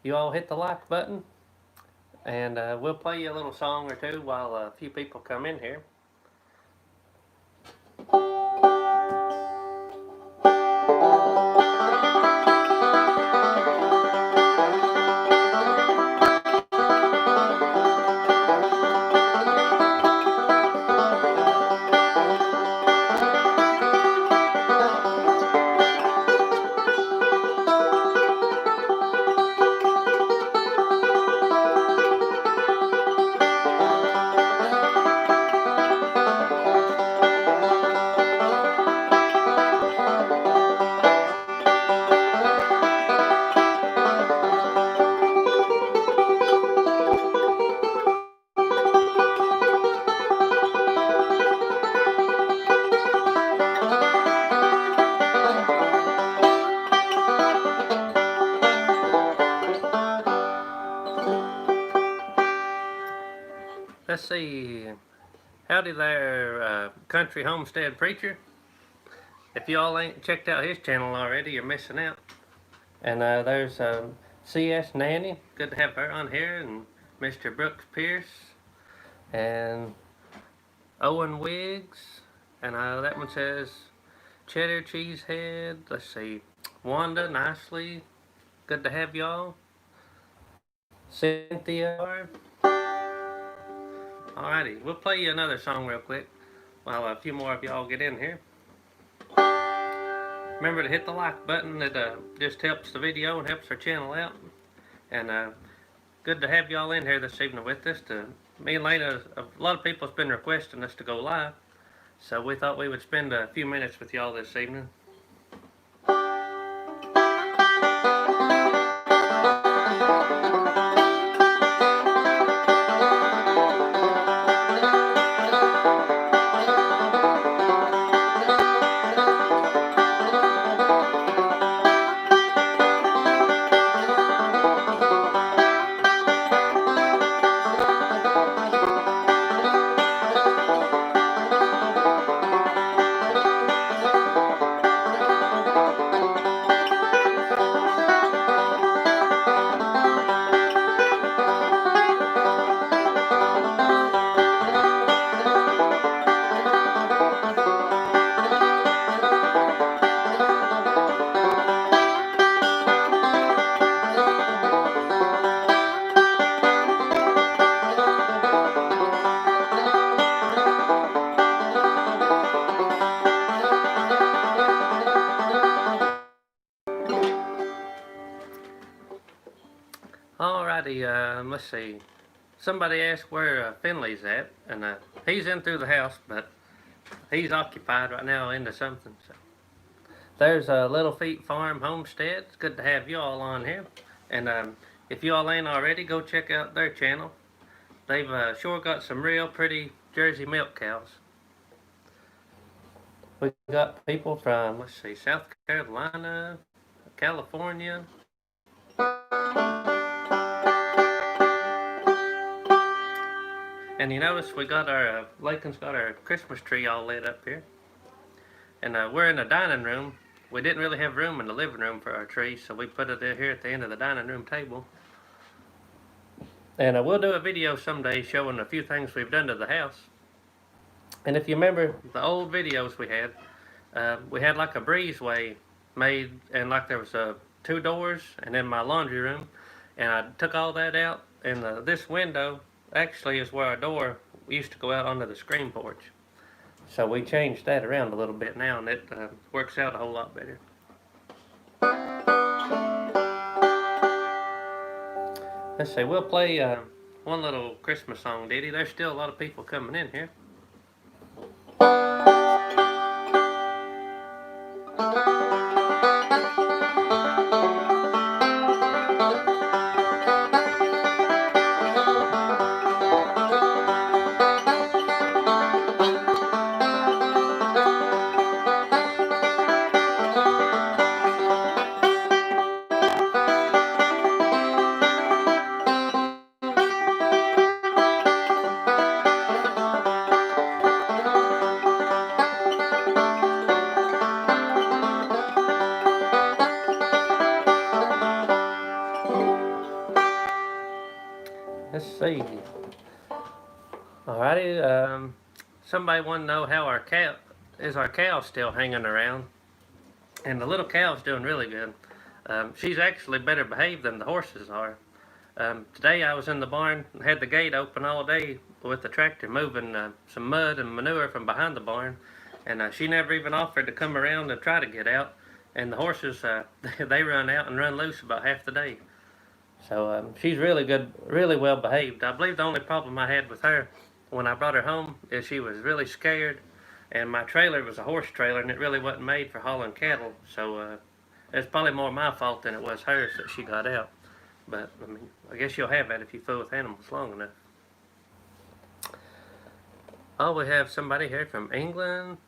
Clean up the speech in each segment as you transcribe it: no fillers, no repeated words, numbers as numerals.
you all hit the like button, and we'll play you a little song or two while a few people come in here. Let's see. Howdy there, country homestead preacher. If y'all ain't checked out his channel already, you're missing out. And there's CS Nanny. Good to have her on here. And Mr. Brooks Pierce. And Owen Wiggs. And that one says Cheddar Cheesehead. Let's see. Wanda Nicely. Good to have y'all. Cynthia. Alrighty, we'll play you another song real quick while a few more of y'all get in here. Remember to hit the like button. It just helps the video and helps our channel out. And good to have y'all in here this evening with us. Me and Elaina, a lot of people have been requesting us to go live, so we thought we would spend a few minutes with y'all this evening. Alrighty, let's see. Somebody asked where Finley's at, and he's in through the house, but he's occupied right now into something. So there's a Little Feet Farm Homestead. It's good to have you all on here. And if you all ain't already, go check out their channel. They've sure got some real pretty Jersey milk cows. We got people from, let's see, South Carolina, California. And you notice we got our, Lakin's got our Christmas tree all lit up here. And we're in the dining room. We didn't really have room in the living room for our tree, so we put it here at the end of the dining room table. And we'll do a video someday showing a few things we've done to the house. And if you remember the old videos we had like a breezeway made, and like there was 2 doors, and then my laundry room. And I took all that out, and this window actually is where our door used to go out onto the screen porch. So we changed that around a little bit now, and it works out a whole lot better. Let's see, we'll play one little Christmas song ditty. There's still a lot of people coming in here. Let's see. Alrighty, somebody want to know how our cow still hanging around? And the little cow's doing really good. She's actually better behaved than the horses are. Today I was in the barn, had the gate open all day with the tractor moving some mud and manure from behind the barn, and she never even offered to come around and try to get out. And the horses, they run out and run loose about half the day. So she's really good, really well behaved. I believe the only problem I had with her when I brought her home is she was really scared, and my trailer was a horse trailer and it really wasn't made for hauling cattle. So it's probably more my fault than it was hers that she got out. But I mean, I guess you'll have that if you fool with animals long enough. Oh, we have somebody here from England.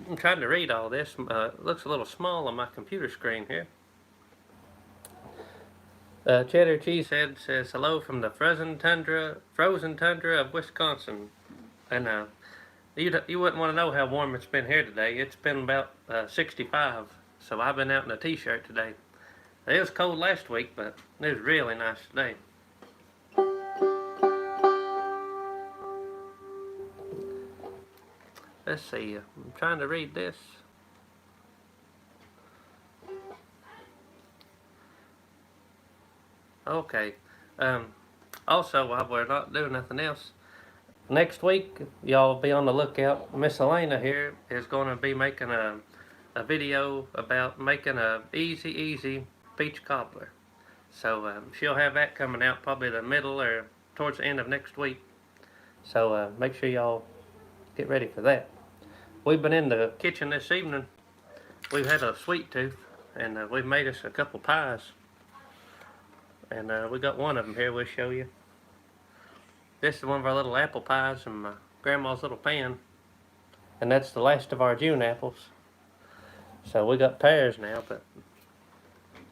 I'm trying to read all this. It looks a little small on my computer screen here. Cheddar Cheesehead says hello from the frozen tundra of Wisconsin, and you wouldn't want to know how warm it's been here today. It's been about 65, so I've been out in a t-shirt today. It was cold last week, but it was really nice today. Let's see. I'm trying to read this. Okay. Also, while we're not doing nothing else, next week, y'all be on the lookout. Miss Elaina here is going to be making a video about making a easy peach cobbler. So she'll have that coming out probably the middle or towards the end of next week. So make sure y'all get ready for that. We've been in the kitchen this evening. We've had a sweet tooth, and we've made us a couple pies. And we got one of them here we'll show you. This is one of our little apple pies in my grandma's little pan. And that's the last of our June apples. So we got pears now, but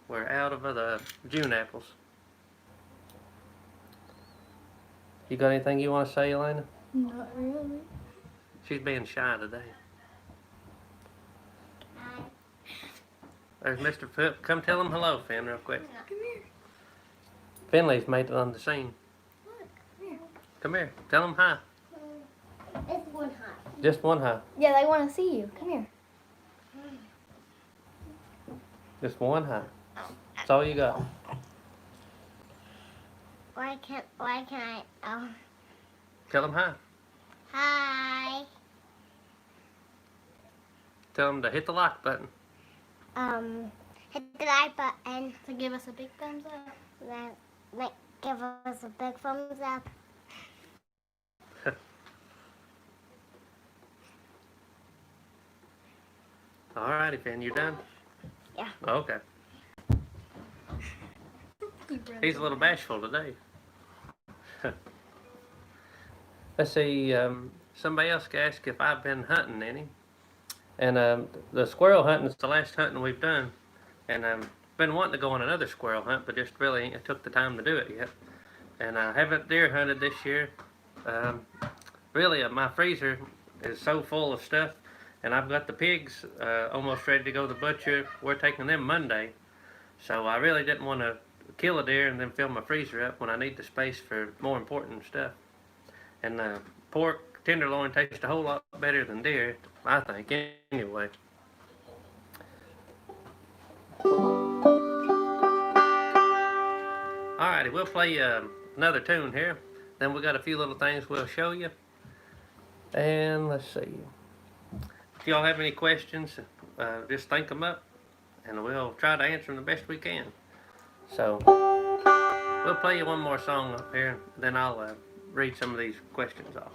we're out of the June apples. You got anything you want to say, Elaina? Not really. She's being shy today. There's Mr. Phip. Come tell him hello, Finn, real quick. Come here. Finley's made it on the scene. Look, come here. Come here. Tell him hi. It's one hi. Just one hi. Yeah, they want to see you. Come here. Just one hi. That's all you got. Why can't I? Oh. Tell him hi. Hi. Tell him to hit the like button. Hit the like button to give us a big thumbs up. Then give us a big thumbs up. Alrighty, Finn, you done? Yeah. Okay. He's a little bashful today. Let's see, somebody else asked if I've been hunting any. And the squirrel hunting is the last hunting we've done. And I've been wanting to go on another squirrel hunt, but just really ain't took the time to do it yet. And I haven't deer hunted this year. Really, my freezer is so full of stuff. And I've got the pigs almost ready to go to the butcher. We're taking them Monday. So I really didn't want to kill a deer and then fill my freezer up when I need the space for more important stuff. And pork tenderloin tastes a whole lot better than deer, I think, anyway. Alrighty, we'll play another tune here. Then we got a few little things we'll show you. And let's see. If y'all have any questions, just think them up, and we'll try to answer them the best we can. So, we'll play you one more song up here, then I'll read some of these questions off.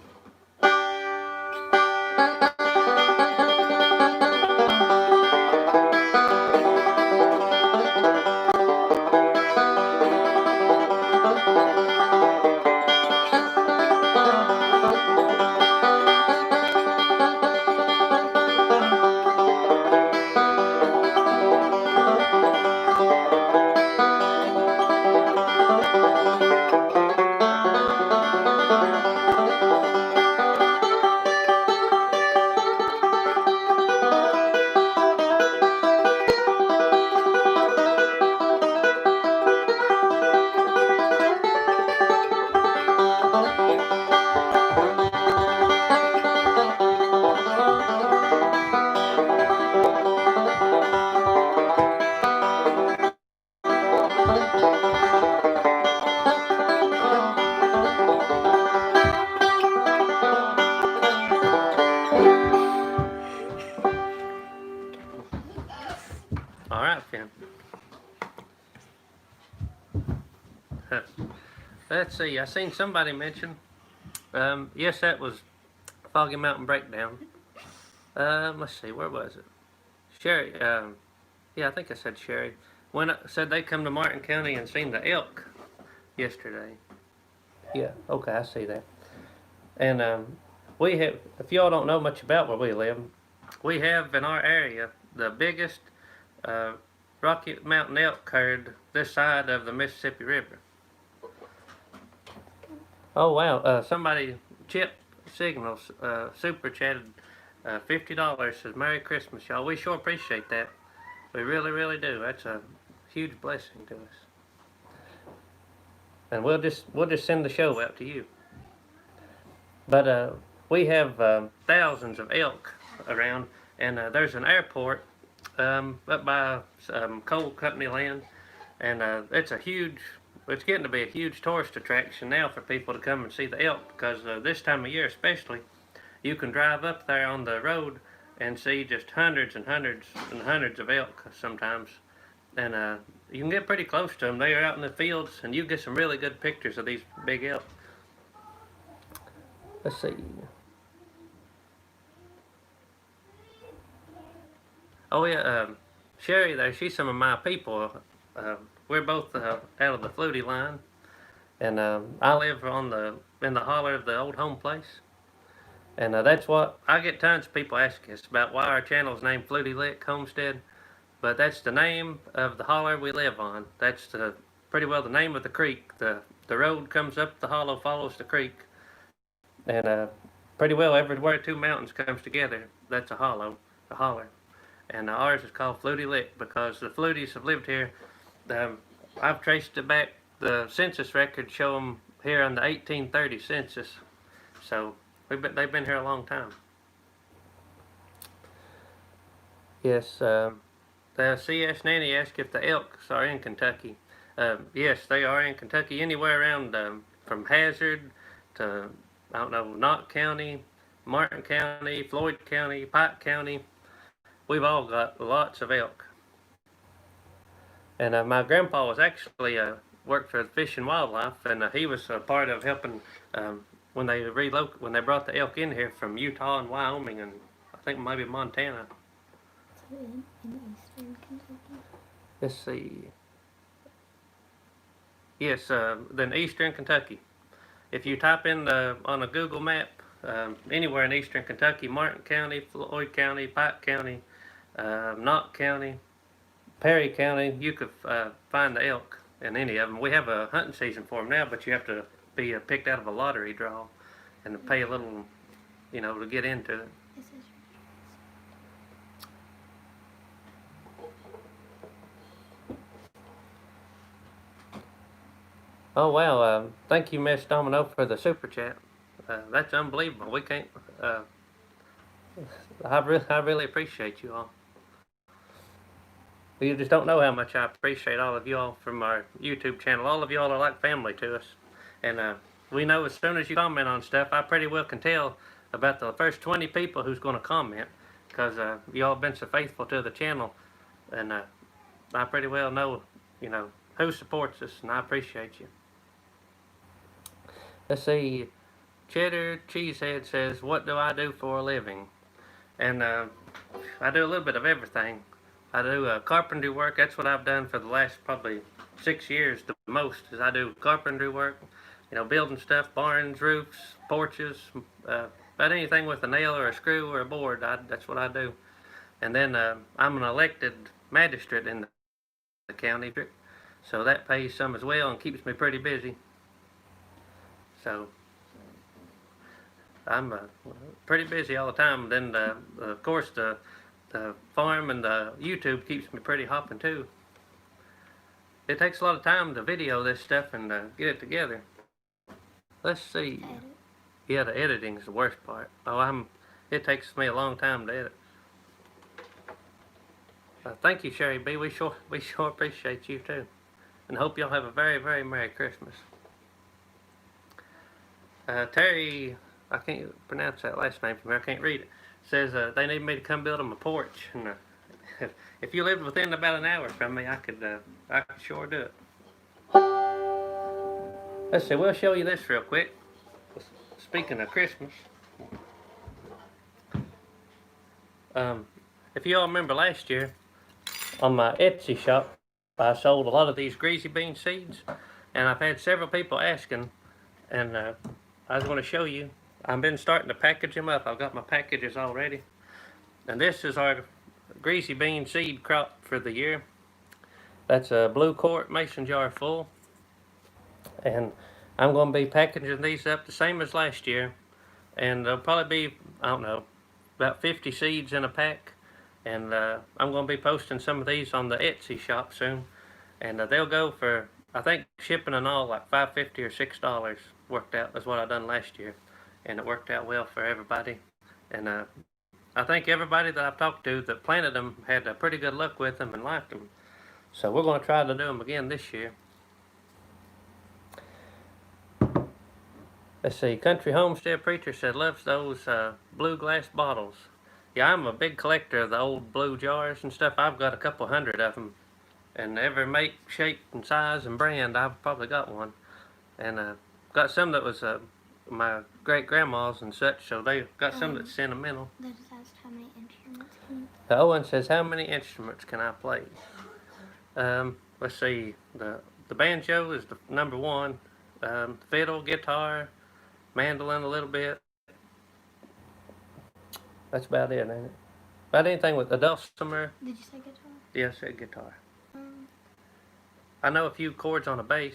Let's see. I seen somebody mention. Yes, that was Foggy Mountain Breakdown. Let's see. Where was it? Sherry. Yeah, I think I said Sherry. When I said they come to Martin County and seen the elk yesterday. Yeah. Okay, I see that. And we have. If y'all don't know much about where we live, we have in our area the biggest uh, Rocky Mountain elk herd this side of the Mississippi River. Oh wow! Somebody, Chip Signals, super chatted $50. Says Merry Christmas, y'all. We sure appreciate that. We really, really do. That's a huge blessing to us. And we'll just send the show out to you. But we have thousands of elk around, and there's an airport up by coal company land, and it's getting to be a huge tourist attraction now for people to come and see the elk, because this time of year especially, you can drive up there on the road and see just hundreds and hundreds and hundreds of elk sometimes, and you can get pretty close to them. They are out in the fields, and you get some really good pictures of these big elk. Let's see. Oh yeah, Sherry there, she's some of my people. We're both out of the Fluty line, and I live in the holler of the old home place, and that's what I get. Tons of people asking us about why our channel is named Fluty Lick Homestead, but that's the name of the holler we live on. That's pretty well the name of the creek. The road comes up the hollow, follows the creek, and pretty well everywhere two mountains comes together, that's a holler. And ours is called Fluty Lick because the Fluties have lived here. I've traced it back. The census records show them here in the 1830 census, so they've been here a long time. Yes, the CS Nanny asked if the elks are in Kentucky. Yes, they are in Kentucky, anywhere around from Hazard to, I don't know, Knott County, Martin County, Floyd County, Pike County. We've all got lots of elk. And my grandpa was actually worked for Fish and Wildlife, and he was a part of helping when they brought the elk in here from Utah and Wyoming, and I think maybe Montana. So in eastern Kentucky? Let's see. Yes, then eastern Kentucky. If you type in on a Google map, anywhere in eastern Kentucky, Martin County, Floyd County, Pike County, Knott County, Perry County, you could find the elk in any of them. We have a hunting season for them now, but you have to be picked out of a lottery draw and pay a little, to get into it. Oh wow! Thank you, Miss Domino, for the super chat. That's unbelievable. We can't. I really appreciate you all. You just don't know how much I appreciate all of y'all from our YouTube channel. All of y'all are like family to us, and we know as soon as you comment on stuff, I pretty well can tell about the first 20 people who's going to comment, because y'all have been so faithful to the channel, and I pretty well know, who supports us, and I appreciate you. Let's see. Cheddar Cheesehead says, "What do I do for a living?" And I do a little bit of everything. I do carpentry work. That's what I've done for the last probably 6 years. The most is I do carpentry work. Building stuff, barns, roofs, porches, about anything with a nail or a screw or a board. That's what I do. And then I'm an elected magistrate in the county, so that pays some as well and keeps me pretty busy. So I'm pretty busy all the time. Then, of course, the farm and the YouTube keeps me pretty hopping too. It takes a lot of time to video this stuff and get it together. Let's see. Yeah, the editing is the worst part. It takes me a long time to edit. Thank you, Sherry B. We sure appreciate you too, and hope y'all have a very, very Merry Christmas. Terry, I can't pronounce that last name from here. I can't read it. Says they need me to come build them a porch, and if you lived within about an hour from me, I could sure do it. Let's see, we'll show you this real quick. Speaking of Christmas, if you all remember last year, on my Etsy shop, I sold a lot of these greasy bean seeds, and I've had several people asking, and I was going to show you. I've been starting to package them up. I've got my packages already, and this is our greasy bean seed crop for the year. That's a blue quart mason jar full, and I'm going to be packaging these up the same as last year, and there'll probably be, I don't know, about 50 seeds in a pack, and I'm going to be posting some of these on the Etsy shop soon, and they'll go for, I think, shipping and all, like $5.50 or $6 worked out. That's what I done last year, and it worked out well for everybody, and I think everybody that I've talked to that planted them had pretty good luck with them and liked them, so we're going to try to do them again this year. Let's see, Country Homestead Preacher said loves those blue glass bottles. Yeah, I'm a big collector of the old blue jars and stuff. I've got a couple hundred of them. And every make, shape, and size and brand, I've probably got one. And got some that was my great-grandma's and such, so they got some that's sentimental. They just asked how many instruments can you The Owen says, how many instruments can I play? Let's see, the banjo is the number one. Fiddle, guitar, mandolin a little bit. That's about it, ain't it? About anything with the dulcimer. Did you say guitar? Yeah, I said guitar. I know a few chords on a bass.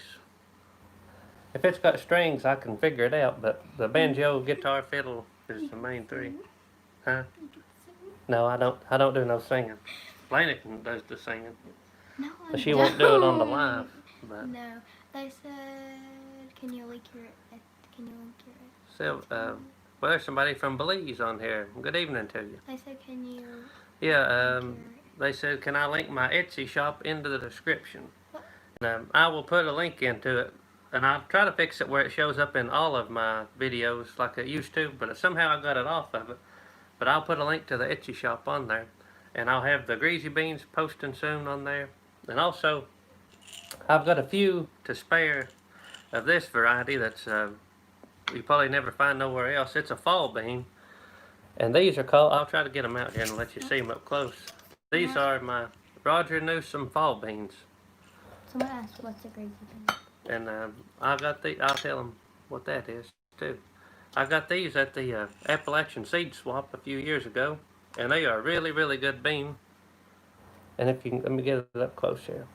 If it's got strings, I can figure it out, but the banjo, guitar, fiddle is the main three. Huh? No, I don't do no singing. Elaina does the singing. No, But she won't do it on the live. But no, they said, can you link your? so, well, there's somebody from Belize on here. Good evening to you. They said, can you? Yeah, they said, can I link my Etsy shop into the description? And, I will put a link into it, and I'll try to fix it where it shows up in all of my videos like it used to, but somehow I got it off of it. But I'll put a link to the Etsy shop on there, and I'll have the greasy beans posting soon on there. And also, I've got a few to spare of this variety that's you probably never find nowhere else. It's a fall bean, and these are called, I'll try to get them out here and let you see them up close. These are my Roger Newsom fall beans. Someone asked what's a greasy bean. And I'll tell them what that is too. I got these at the Appalachian Seed Swap a few years ago, and they are really, really good bean. And if you can, let me get it up close here.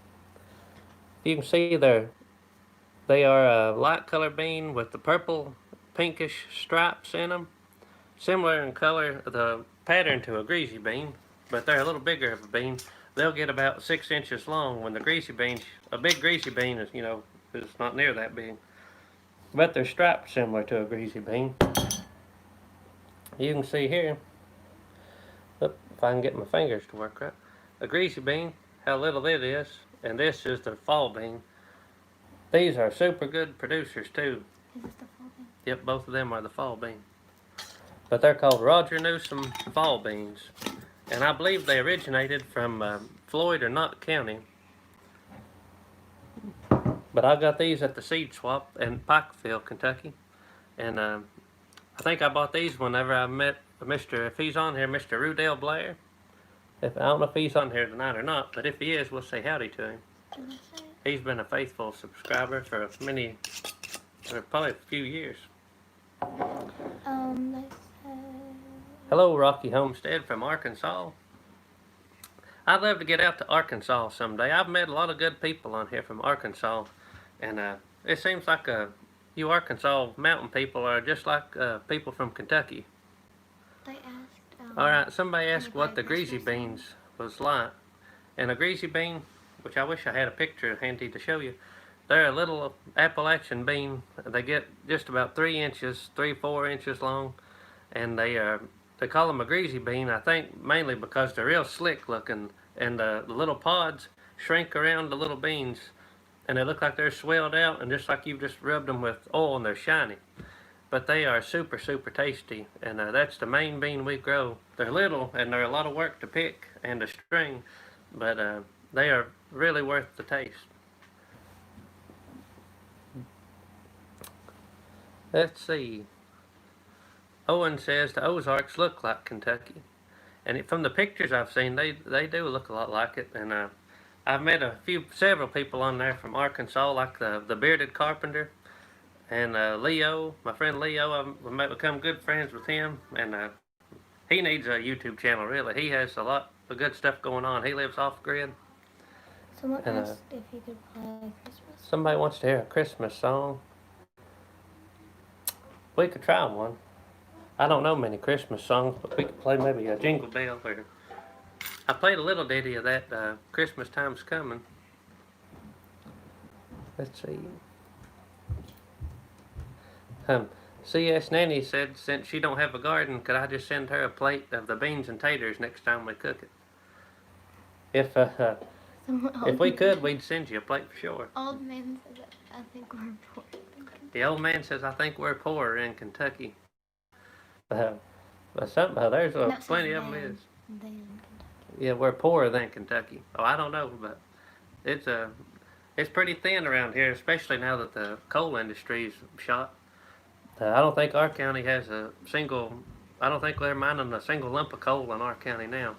You can see they are a light color bean with the purple, pinkish stripes in them. Similar in color, the pattern to a greasy bean, but they're a little bigger of a bean. They'll get about 6 inches long when the greasy beans, a big greasy bean is, is not near that big. But they're striped similar to a greasy bean. You can see here, if I can get my fingers to work right, a greasy bean, how little it is, and this is the fall bean. These are super good producers too. Is this the fall bean? Yep, both of them are the fall bean. But they're called Roger Newsom fall beans. And I believe they originated from Floyd or Knott County. But I got these at the Seed Swap in Pikeville, Kentucky. And I think I bought these whenever I met if he's on here, Mr. Rudell Blair. I don't know if he's on here tonight or not, but if he is, we'll say howdy to him. He's been a faithful subscriber for probably a few years. They said... Hello, Rocky Homestead from Arkansas. I'd love to get out to Arkansas someday. I've met a lot of good people on here from Arkansas, and it seems like you Arkansas mountain people are just like people from Kentucky. They asked... All right, somebody asked what the greasy beans was like. And a greasy bean, which I wish I had a picture handy to show you, they're a little Appalachian bean. They get just about 4 inches long, and they call them a greasy bean, I think mainly because they're real slick looking, and the little pods shrink around the little beans, and they look like they're swelled out, and just like you've just rubbed them with oil, and they're shiny. But they are super, super tasty, and that's the main bean we grow. They're little, and they're a lot of work to pick and to string, but they are really worth the taste. Let's see. Owen says the Ozarks look like Kentucky. And from the pictures I've seen, they do look a lot like it. And I've met several people on there from Arkansas, like the bearded carpenter and Leo, my friend Leo. I've become good friends with him, and he needs a YouTube channel. Really, he has a lot of good stuff going on. He lives off grid. Someone asked if you could play Christmas. Somebody wants to hear a Christmas song. We could try one. I don't know many Christmas songs, but we could play maybe a Jingle Bell or I played a little ditty of that, Christmas Time's Coming. Let's see. C.S. Nanny said since she don't have a garden, could I just send her a plate of the beans and taters next time we cook it? If we could, we'd send you a plate for sure. Old man says I think we're poor. The old man says I think we're poorer in Kentucky. But there's plenty of them is. Yeah, we're poorer than Kentucky. Oh, I don't know, but it's pretty thin around here, especially now that the coal industry's shot. I don't think our county has I don't think they're mining a single lump of coal in our county now.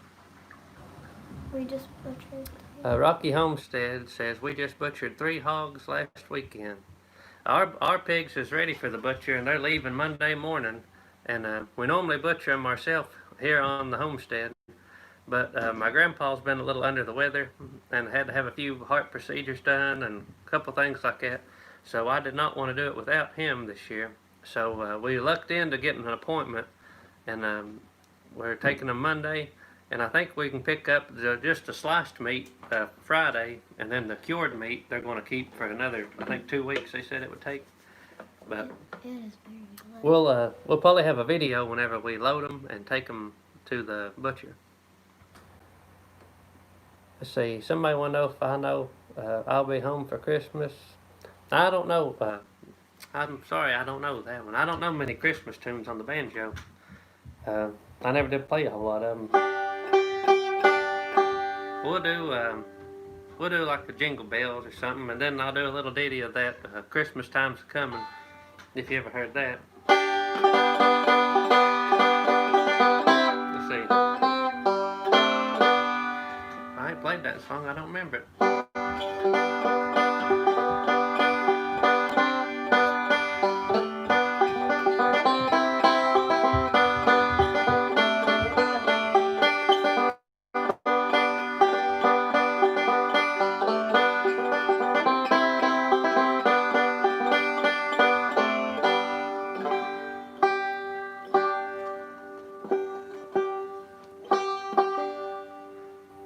We just butchered. Rocky Homestead says we just butchered 3 hogs last weekend. Our pigs is ready for the butcher, and they're leaving Monday morning. And we normally butcher them ourselves here on the homestead. But my grandpa's been a little under the weather and had to have a few heart procedures done and a couple things like that. So I did not want to do it without him this year. So we lucked into getting an appointment, and we're taking them Monday. And I think we can pick up just the sliced meat Friday, and then the cured meat they're going to keep for another, I think, 2 weeks. They said it would take. But it is very good. We'll probably have a video whenever we load them and take them to the butcher. Let's see. Somebody want to know if I know I'll be home for Christmas. I don't know. I'm sorry, I don't know that one. I don't know many Christmas tunes on the banjo. I never did play a whole lot of them. We'll do like the Jingle Bells or something, and then I'll do a little ditty of that Christmas Time's Coming, if you ever heard that. Let's see. I ain't played that song, I don't remember it.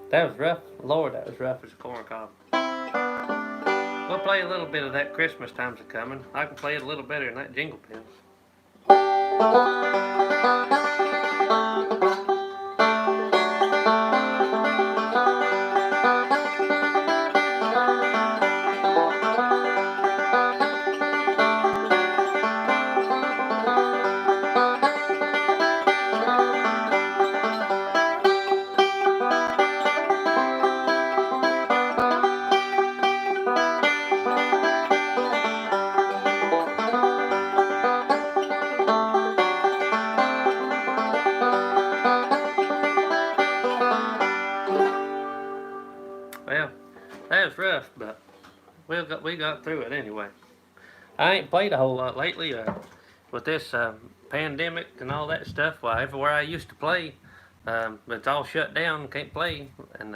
That was rough. Lord, that was rough as a corn cob. We'll play a little bit of that Christmas Time's a-Coming. I can play it a little better than that Jingle Bells. Well, that was rough, but we got through it anyway. I ain't played a whole lot lately with this pandemic and all that stuff. Well, everywhere I used to play, it's all shut down, can't play, and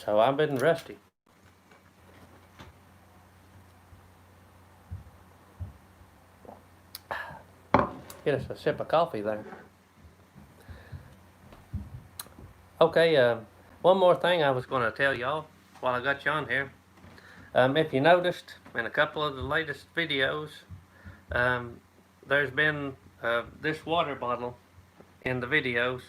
so I've been rusty. Get us a sip of coffee there. Okay, one more thing I was going to tell y'all while I got you on here. If you noticed in a couple of the latest videos, there's been this water bottle in the videos,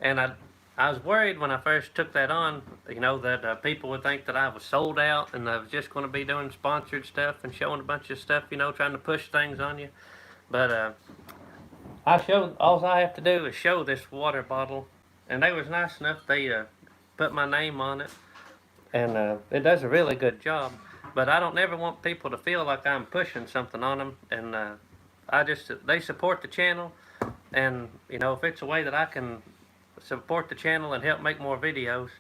and I was worried when I first took that on, you know, that people would think that I was sold out and I was just going to be doing sponsored stuff and showing a bunch of stuff, you know, trying to push things on you. But all I have to do is show this water bottle, and they was nice enough. They put my name on it, and it does a really good job. But I don't never want people to feel like I'm pushing something on them, and they support the channel, and you know, if it's a way that I can support the channel and help make more videos,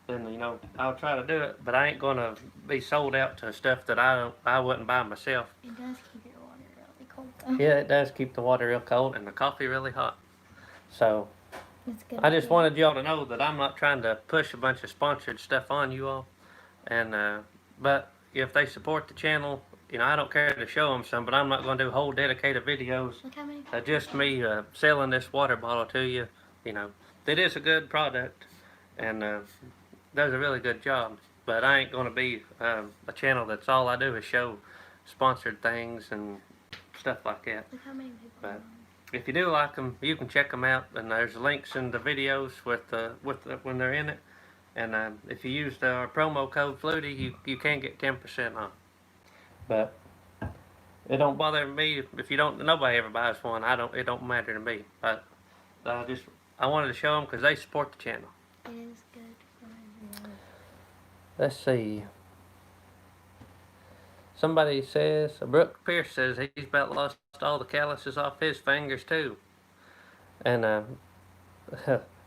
then you know, I'll try to do it. But I ain't gonna be sold out to stuff that I wouldn't buy myself. It does keep your water really cold though. Yeah, it does keep the water real cold and the coffee really hot. So It's good. I just wanted y'all to know that I'm not trying to push a bunch of sponsored stuff on you all, and but if they support the channel, you know, I don't care to show them some, but I'm not going to do whole dedicated videos. Look how many. Just me selling this water bottle to you. You know, it is a good product, and does a really good job. But I ain't going to be a channel that's all I do is show sponsored things and stuff like that. Look how many people. But if you do like them, you can check them out, and there's links in the videos when they're in it. And if you use our promo code Fluty, you can get 10% off. But it don't bother me if you don't. Nobody ever buys one. It don't matter to me. But I wanted to show them because they support the channel. It is good for you. Let's see. Somebody says, Brooke Pierce says he's about lost all the calluses off his fingers too. And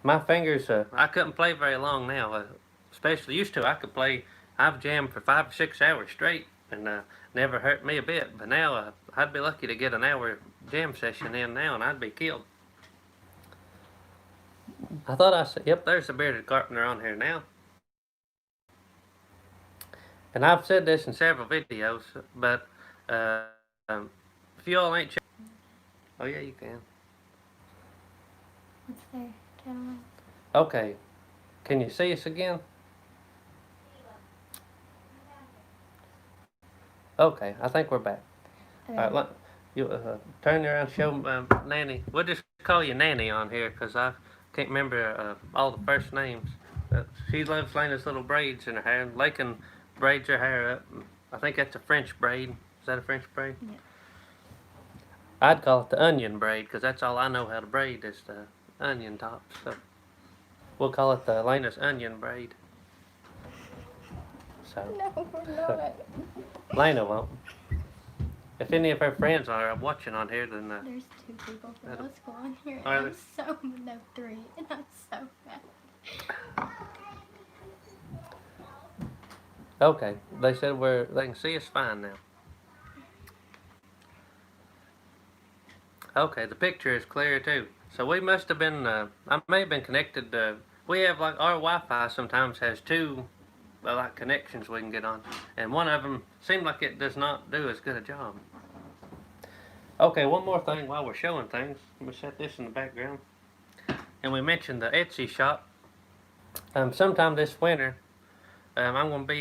my fingers, I couldn't play very long now. Especially used to, I could play. I've jammed for 5 or 6 hours straight, and never hurt me a bit. But now I'd be lucky to get an hour jam session in now, and I'd be killed. I thought I said, yep, there's a bearded carpenter on here now. And I've said this in several videos, but if you all ain't oh yeah, you can. What's there, gentlemen? Okay, can you see us again? Okay, I think we're back. Okay. All right, you turn around, show Nanny. We'll just call you Nanny on here because I can't remember all the first names. She loves Lena's little braids in her hair. Lakin braids her hair up. I think that's a French braid. Is that a French braid? Yeah. I'd call it the onion braid because that's all I know how to braid is the onion tops. So we'll call it the Elaina's onion braid. So No, we're not. Elaina won't. If any of her friends are watching on here, then There's 2 people from that'll- our school on here. And Are I'm there? so no 3, and I'm so mad. okay. They said they can see us fine now. Okay, the picture is clear too. So we must have been. I may have been connected. We have like our Wi-Fi sometimes has 2 like connections we can get on, and one of them seemed like it does not do as good a job. Okay, one more thing while we're showing things. Let me set this in the background. And we mentioned the Etsy shop. Sometime this winter, I'm going to be,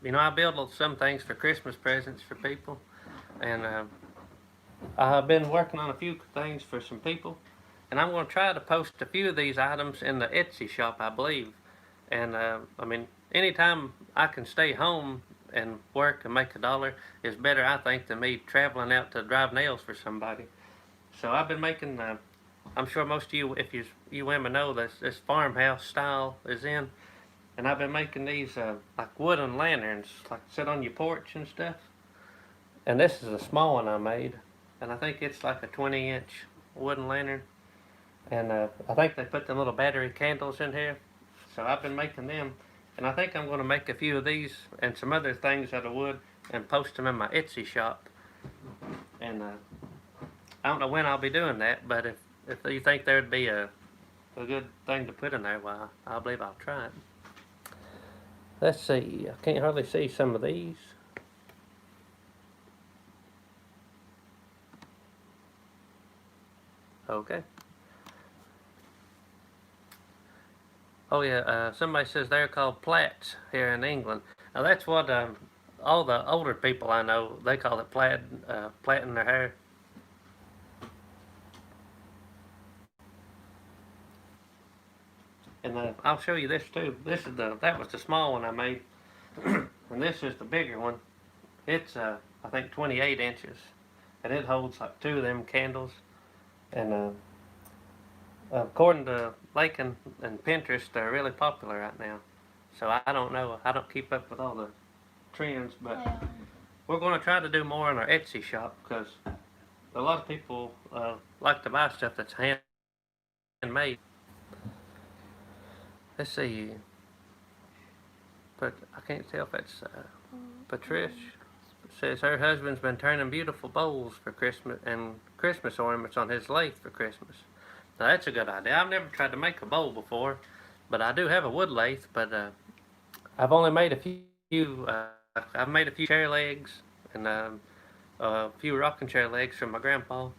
you know, I build some things for Christmas presents for people. And I've been working on a few things for some people. And I'm going to try to post a few of these items in the Etsy shop, I believe. And, I mean, anytime I can stay home and work and make $1 is better, I think, than me traveling out to drive nails for somebody. So I've been making, I'm sure most of you, if you women know, this farmhouse style is in. And I've been making these like wooden lanterns, like sit on your porch and stuff. And this is a small one I made. And I think it's like a 20-inch wooden lantern. And I think they put the little battery candles in here. So I've been making them. And I think I'm going to make a few of these and some other things out of wood and post them in my Etsy shop. And I don't know when I'll be doing that, but if you think there'd be a good thing to put in there, well, I believe I'll try it. Let's see. I can't hardly see some of these. Okay. Oh yeah, somebody says they're called plaits here in England. Now that's what all the older people I know, they call it plaiting their hair. And I'll show you this too. That was the small one I made, and this is the bigger one. It's I think 28 inches, and it holds like 2 of them candles. And according to Lakin and Pinterest, they're really popular right now. So I don't know. I don't keep up with all the trends, but we're going to try to do more in our Etsy shop because a lot of people like to buy stuff that's handmade. Let's see, but I can't tell if it's Patricia. Says her husband's been turning beautiful bowls for Christmas and Christmas ornaments on his lathe for Christmas. Now that's a good idea. I've never tried to make a bowl before, but I do have a wood lathe. But I've only made a few. I've made a few chair legs and a few rocking chair legs from my grandpa.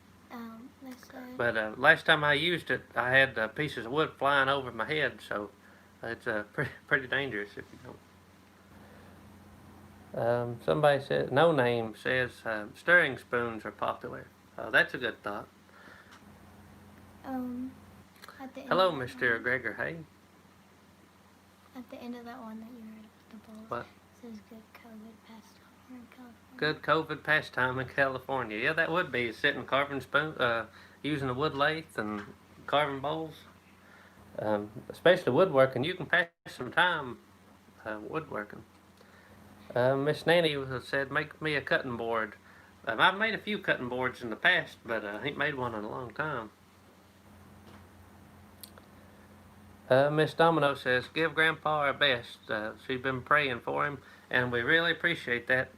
But last time I used it, I had pieces of wood flying over my head, so it's pretty dangerous if you don't. Somebody said, no name says stirring spoons are popular. That's a good thought. Hello, Mr. Gregor. Hey. At the end of that one that you read about the bowl, What? It says good COVID pastime in California. Good COVID pastime in California. Yeah, that would be sitting carving spoon, using a wood lathe and carving bowls. Especially woodworking. You can pass some time woodworking. Miss Nanny said, make me a cutting board. I've made a few cutting boards in the past, but I ain't made one in a long time. Miss Domino says, give Grandpa our best. She's been praying for him, and we really appreciate that.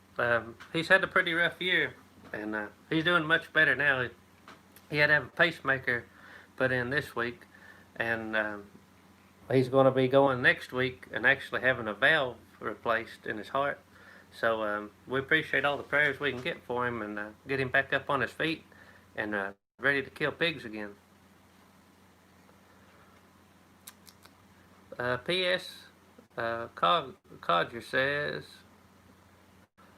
He's had a pretty rough year, and he's doing much better now. He had to have a pacemaker put in this week, and he's going to be going next week and actually having a valve replaced in his heart. So we appreciate all the prayers we can get for him and get him back up on his feet and ready to kill pigs again. P.S. Codger says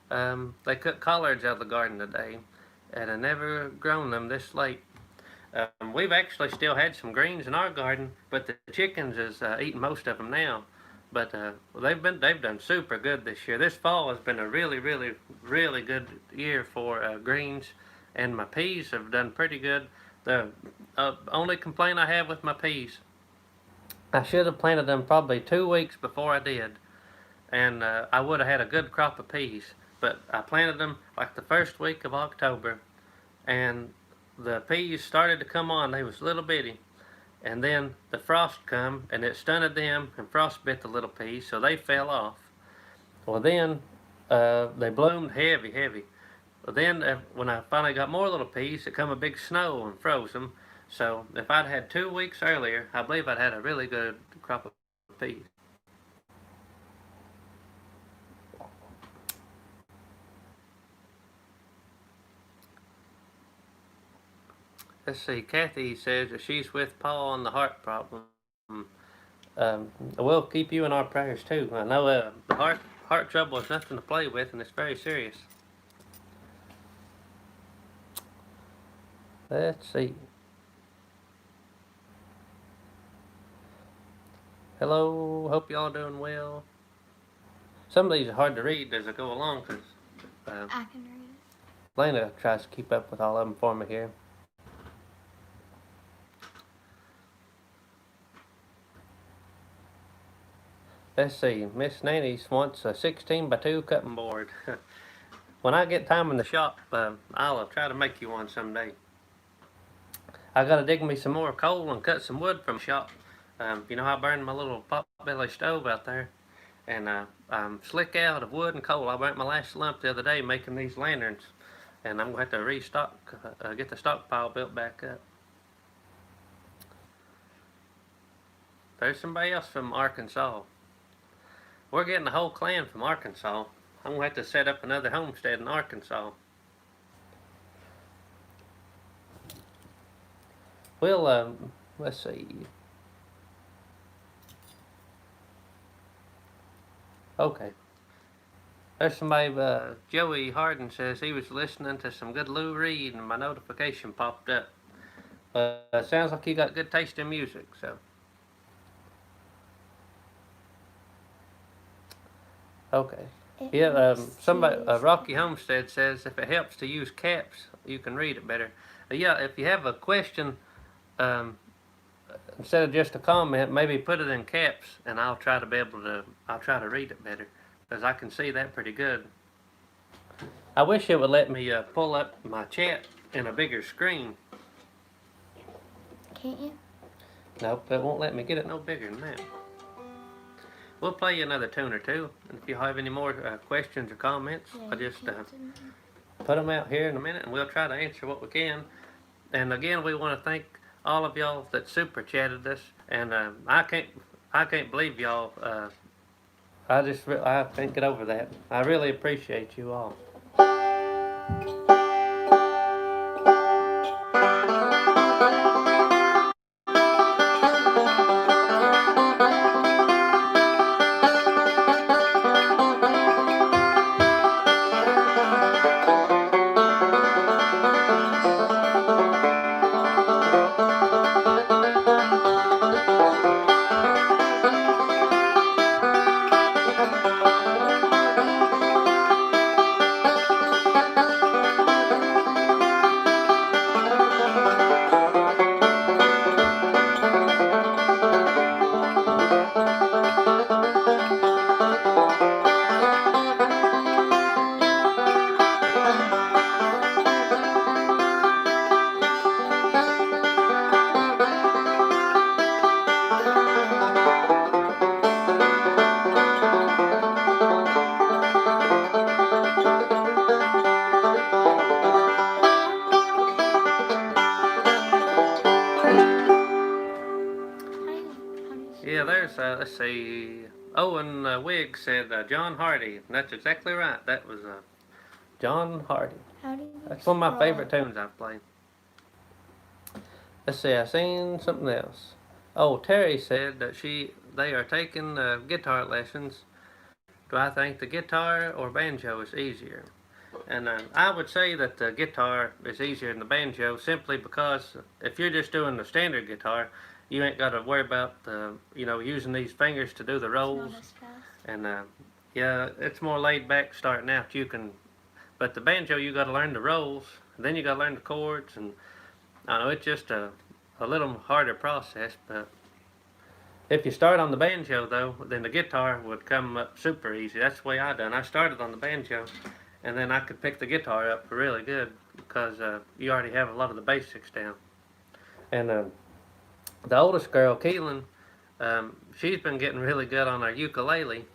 they cut collards out of the garden today, and I never grown them this late. We've actually still had some greens in our garden, but the chickens is eating most of them now. But they've done super good this year. This fall has been a really good year for greens, and my peas have done pretty good. The only complaint I have with my peas, I should have planted them probably 2 weeks before I did, and I would have had a good crop of peas. But I planted them like the first week of October, and the peas started to come on. They was little bitty, and then the frost come and it stunted them, and frost bit the little peas, so they fell off. Well, then they bloomed heavy. Well, then when I finally got more little peas, it come a big snow and froze them. So if I'd had 2 weeks earlier, I believe I'd had a really good crop of peas. Let's see, Kathy says that she's with Paul on the heart problem. We'll keep you in our prayers too. I know the heart trouble is nothing to play with, and it's very serious. Let's see. Hello, hope y'all doing well. Some of these are hard to read as I go along because I can read it. Elaina tries to keep up with all of them for me here. Let's see, Miss Nanny wants a 16 by 2 cutting board. When I get time in the shop, I'll try to make you one someday. I gotta dig me some more coal and cut some wood from the shop. You know, I burned my little pot-belly stove out there, and I'm slick out of wood and coal. I burnt my last lump the other day making these lanterns, and I'm going to have to restock, get the stockpile built back up. There's somebody else from Arkansas. We're getting the whole clan from Arkansas. I'm going to have to set up another homestead in Arkansas. Well, let's see. Okay. There's somebody, Joey Harden says he was listening to some good Lou Reed and my notification popped up. Sounds like you got good taste in music, so. Okay. Yeah, somebody, Rocky Homestead says if it helps to use caps, you can read it better. Yeah, if you have a question, instead of just a comment, maybe put it in caps, and I'll try to read it better, because I can see that pretty good. I wish it would let me pull up my chat in a bigger screen. Can't you? Nope, it won't let me get it no bigger than that. We'll play you another tune or two, and if you have any more questions or comments, I'll just put them out here in a minute, and we'll try to answer what we can. And again, we want to thank all of y'all that super chatted us, and I can't believe y'all. I can't get over that. I really appreciate you all. Yeah, there's, let's see, Owen Wigg said John Hardy. And that's exactly right. That was John Hardy. That's one of my favorite tunes I've played. Let's see, I seen something else. Oh, Terry said that they are taking guitar lessons. Do I think the guitar or banjo is easier? And I would say that the guitar is easier than the banjo simply because if you're just doing the standard guitar, you ain't got to worry about using these fingers to do the rolls. And yeah, it's more laid back starting out. But the banjo you got to learn the rolls, and then you got to learn the chords, and I know it's just a little harder process. But if you start on the banjo though, then the guitar would come up super easy. That's the way I done. I started on the banjo, and then I could pick the guitar up really good because you already have a lot of the basics down. And the oldest girl, Keelan, she's been getting really good on our ukulele,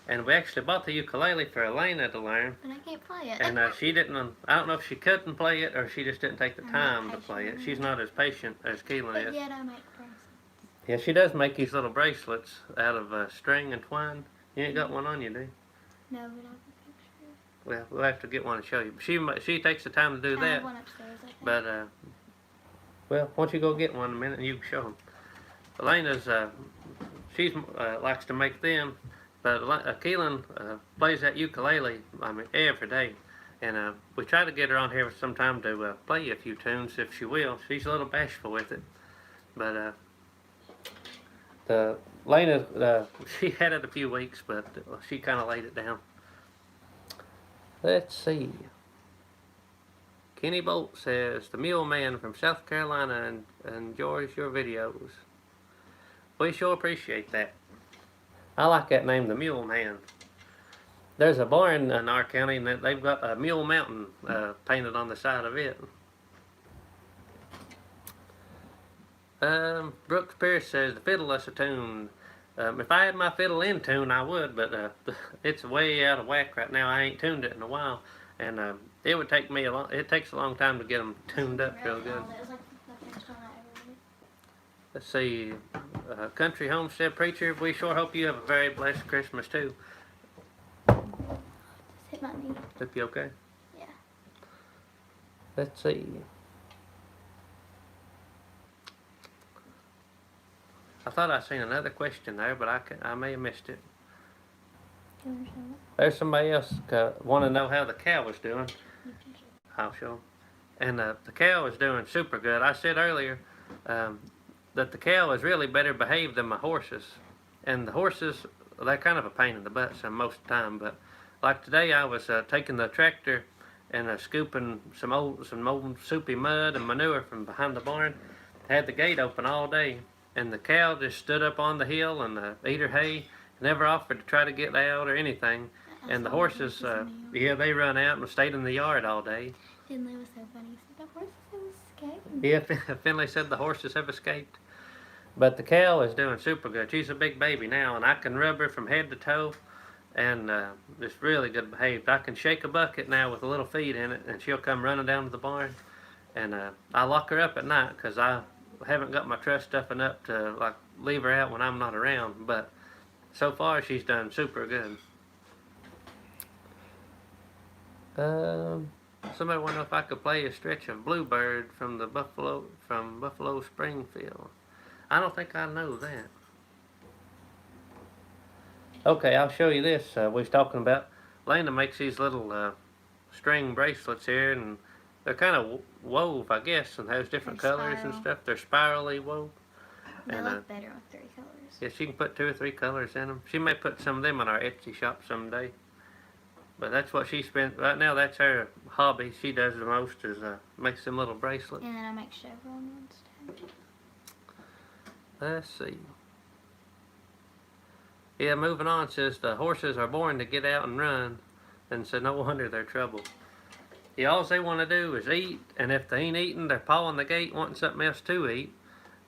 and we actually bought the ukulele for Elaina to learn. And I can't play it. And she didn't. I don't know if she couldn't play it or she just didn't take the time to play it. She's not as patient as Keelan is. Yet I make bracelets. Yeah, she does make these little bracelets out of string and twine. You ain't got one on you, do you? No, but I have a picture. Well, we'll have to get one to show you. She takes the time to do that. I have one upstairs, I think. But well, why don't you go get one in a minute and you can show them. Elena's she likes to make them, but Keelan plays that ukulele. I mean, every day, and we try to get her on here sometime to play a few tunes if she will. She's a little bashful with it, but Elena she had it a few weeks, but she kind of laid it down. Let's see. Kenny Bolt says, the Mule Man from South Carolina enjoys your videos. We sure appreciate that. I like that name, the Mule Man. There's a barn in our county and they've got a Mule Mountain painted on the side of it. Brooks Pierce says, the fiddle us a tune. If I had my fiddle in tune, I would, but it's way out of whack right now. I ain't tuned it in a while. And it would take me it takes a long time to get them tuned up real good. Let's see, Country Homestead Preacher, we sure hope you have a very blessed Christmas too. Hit my knee. Hope you okay? Yeah. Let's see. I thought I seen another question there, but I may have missed it. There's somebody else want to know how the cow was doing. I'll show them. And the cow is doing super good. I said earlier that the cow is really better behaved than my horses. And the horses, they're kind of a pain in the butt most of the time. But like today, I was taking the tractor and scooping some old soupy mud and manure from behind the barn. Had the gate open all day. And the cow just stood up on the hill and ate her hay. Never offered to try to get out or anything. And the horses, yeah, they run out and stayed in the yard all day. Finley was so funny. He said the horses have escaped. Yeah, Finley said the horses have escaped. But the cow is doing super good. She's a big baby now, and I can rub her from head to toe, and it's really good behaved. I can shake a bucket now with a little feed in it, and she'll come running down to the barn. And I lock her up at night because I haven't got my trust stuffing up to like leave her out when I'm not around. But so far, she's done super good. Somebody wonder if I could play a stretch of Bluebird from Buffalo Springfield. I don't think I know that. Okay, I'll show you this. We was talking about Elaina makes these little string bracelets here, and they're kind of wove, I guess, and has different colors and stuff. They're spirally wove. They look better with 3 colors. Yeah, she can put 2 or 3 colors in them. She may put some of them in our Etsy shop someday. But that's what she spent right now. That's her hobby. She does the most is makes them little bracelets. And then I make chevron ones too. Let's see. Yeah, moving on, says the horses are born to get out and run, and so no wonder they're trouble. Yeah, all they want to do is eat, and if they ain't eating, they're pawing the gate wanting something else to eat.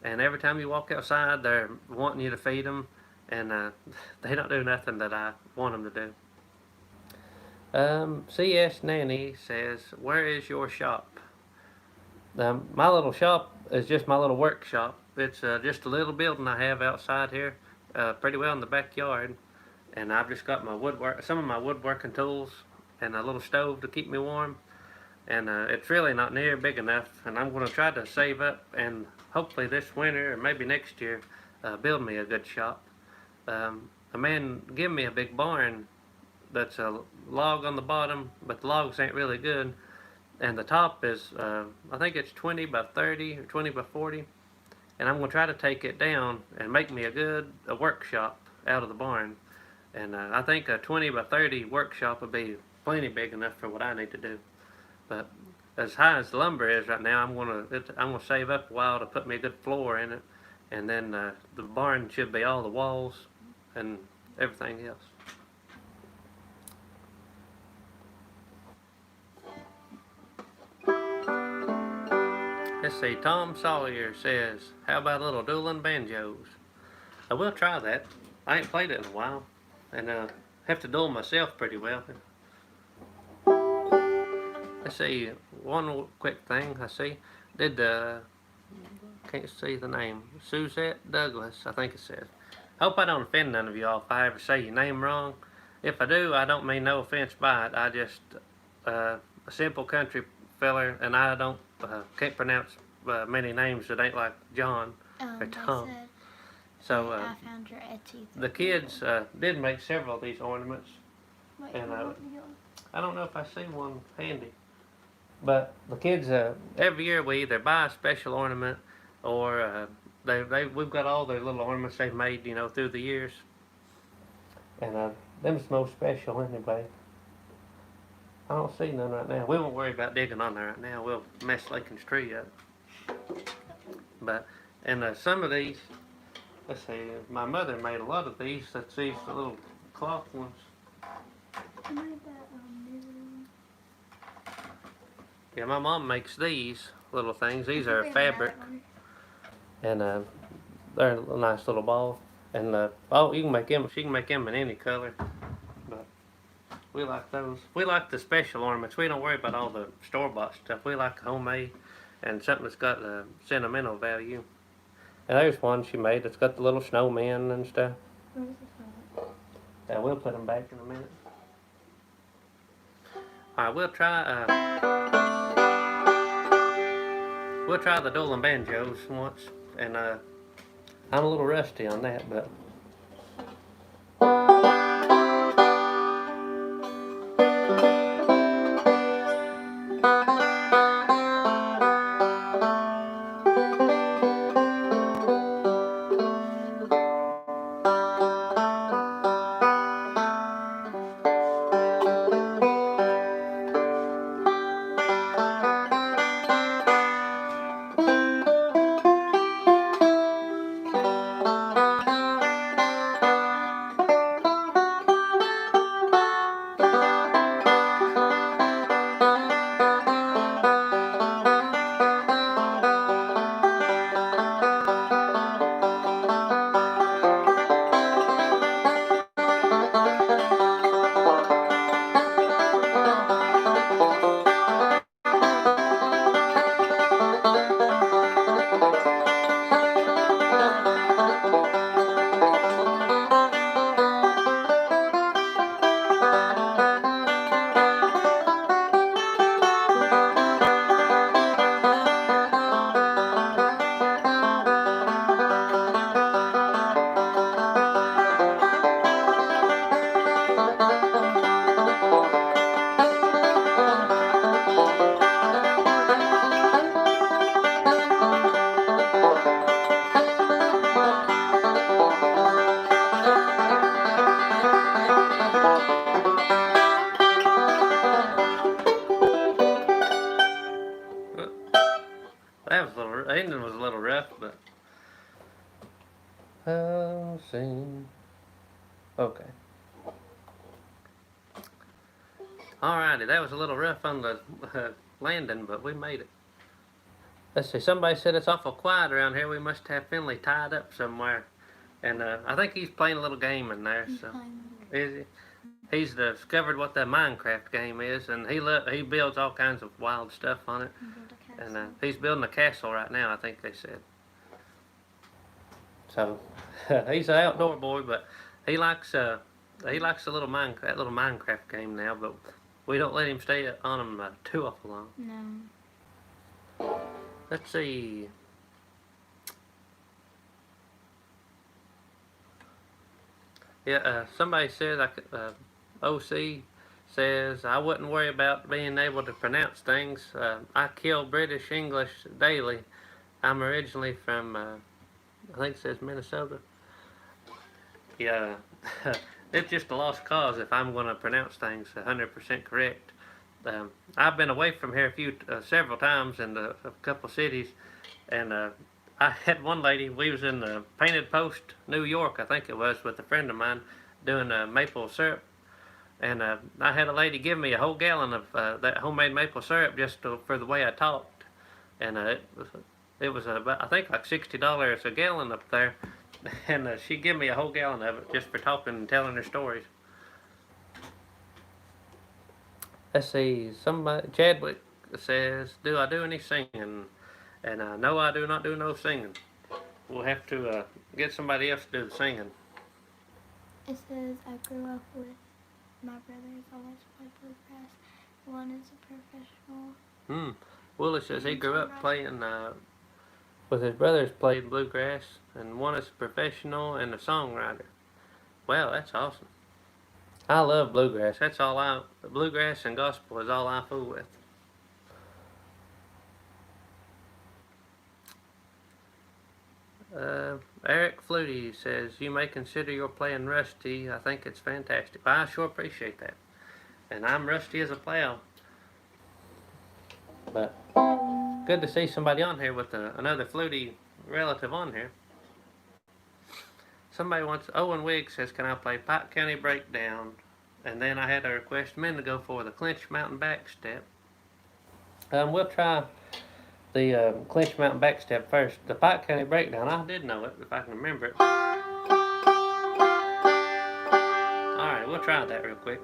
And every time you walk outside, they're wanting you to feed them, and they don't do nothing that I want them to do. CS Nanny says, where is your shop? My little shop is just my little workshop. It's just a little building I have outside here, pretty well in the backyard. And I've just got my some of my woodworking tools, and a little stove to keep me warm. And it's really not near big enough, and I'm going to try to save up and hopefully this winter or maybe next year build me a good shop. A man gave me a big barn that's a log on the bottom, but the logs ain't really good, and the top is I think it's 20 by 30 or 20 by 40, and I'm going to try to take it down and make me a workshop out of the barn. And I think a 20 by 30 workshop would be plenty big enough for what I need to do. But as high as the lumber is right now, I'm gonna save up a while to put me a good floor in it, and then the barn should be all the walls and everything else. Let's see. Tom Sawyer says, "How about a little dueling banjos?" I will try that. I ain't played it in a while, and have to duel myself pretty well. Let's see, one quick thing I see. Can't see the name. Suzette Douglas, I think it says. Hope I don't offend none of y'all if I ever say your name wrong. If I do, I don't mean no offense by it. I just, a simple country feller, and I don't, can't pronounce many names that ain't like John or Tom. So, I found your Etsy. The kids did make several of these ornaments. Wait, and I don't know if I see one handy. But the kids, every year we either buy a special ornament, or we've got all their little ornaments they've made, through the years. And them's most special anyway. I don't see none right now. We won't worry about digging on there right now. We'll mess Lincoln's tree up. But, and some of these, let's see, my mother made a lot of these. That's these little cloth ones. Yeah, my mom makes these little things. These are fabric, and they're a nice little ball. And you can make them. She can make them in any color. But we like those. We like the special ornaments. We don't worry about all the store-bought stuff. We like homemade and something that's got sentimental value. And there's one she made that's got the little snowman and stuff. Where's the snowman? Yeah, we'll put them back in a minute. All right, we'll try the dueling banjos once, and I'm a little rusty on that, but landing was a little rough, but let's see. Okay. Alrighty, that was a little rough on the landing, but we made it. Let's see, somebody said it's awful quiet around here. We must have Finley tied up somewhere. And I think he's playing a little game in there. So is he? He's discovered what that Minecraft game is, and he builds all kinds of wild stuff on it. And he's building a castle right now, I think they said. So he's an outdoor boy, but he likes a little Minecraft game now. But we don't let him stay on them too awful long. No. Let's see. Yeah, somebody said OC says I wouldn't worry about being able to pronounce things. I kill British English daily. I'm originally from I think it says Minnesota. Yeah, it's just a lost cause if I'm going to pronounce things 100% correct. I've been away from here several times in a couple cities, and I had one lady. We was in the Painted Post, New York, I think it was, with a friend of mine doing maple syrup, and I had a lady give me a whole gallon of that homemade maple syrup just for the way I talked, and it was about, I think, like $60 a gallon up there, and she gave me a whole gallon of it just for talking and telling her stories. Let's see, Chadwick says, do I do any singing? And no, I do not do no singing. We'll have to get somebody else to do the singing. It says, I grew up with my brothers always played bluegrass. One is a professional. Willie says he grew up playing, with his brothers playing bluegrass, and one is a professional and a songwriter. Wow, that's awesome. I love bluegrass. Bluegrass and gospel is all I fool with. Eric Fluty says, you may consider your playing rusty. I think it's fantastic. Well, I sure appreciate that. And I'm rusty as a plow. But good to see somebody on here with another Fluty relative on here. Somebody wants, Owen Wiggs says, can I play Pike County Breakdown? And then I had a request a minute ago for the Clinch Mountain Backstep. We'll try the Clinch Mountain Backstep first. The Pike County Breakdown, I did know it, if I can remember it. Alright, we'll try that real quick.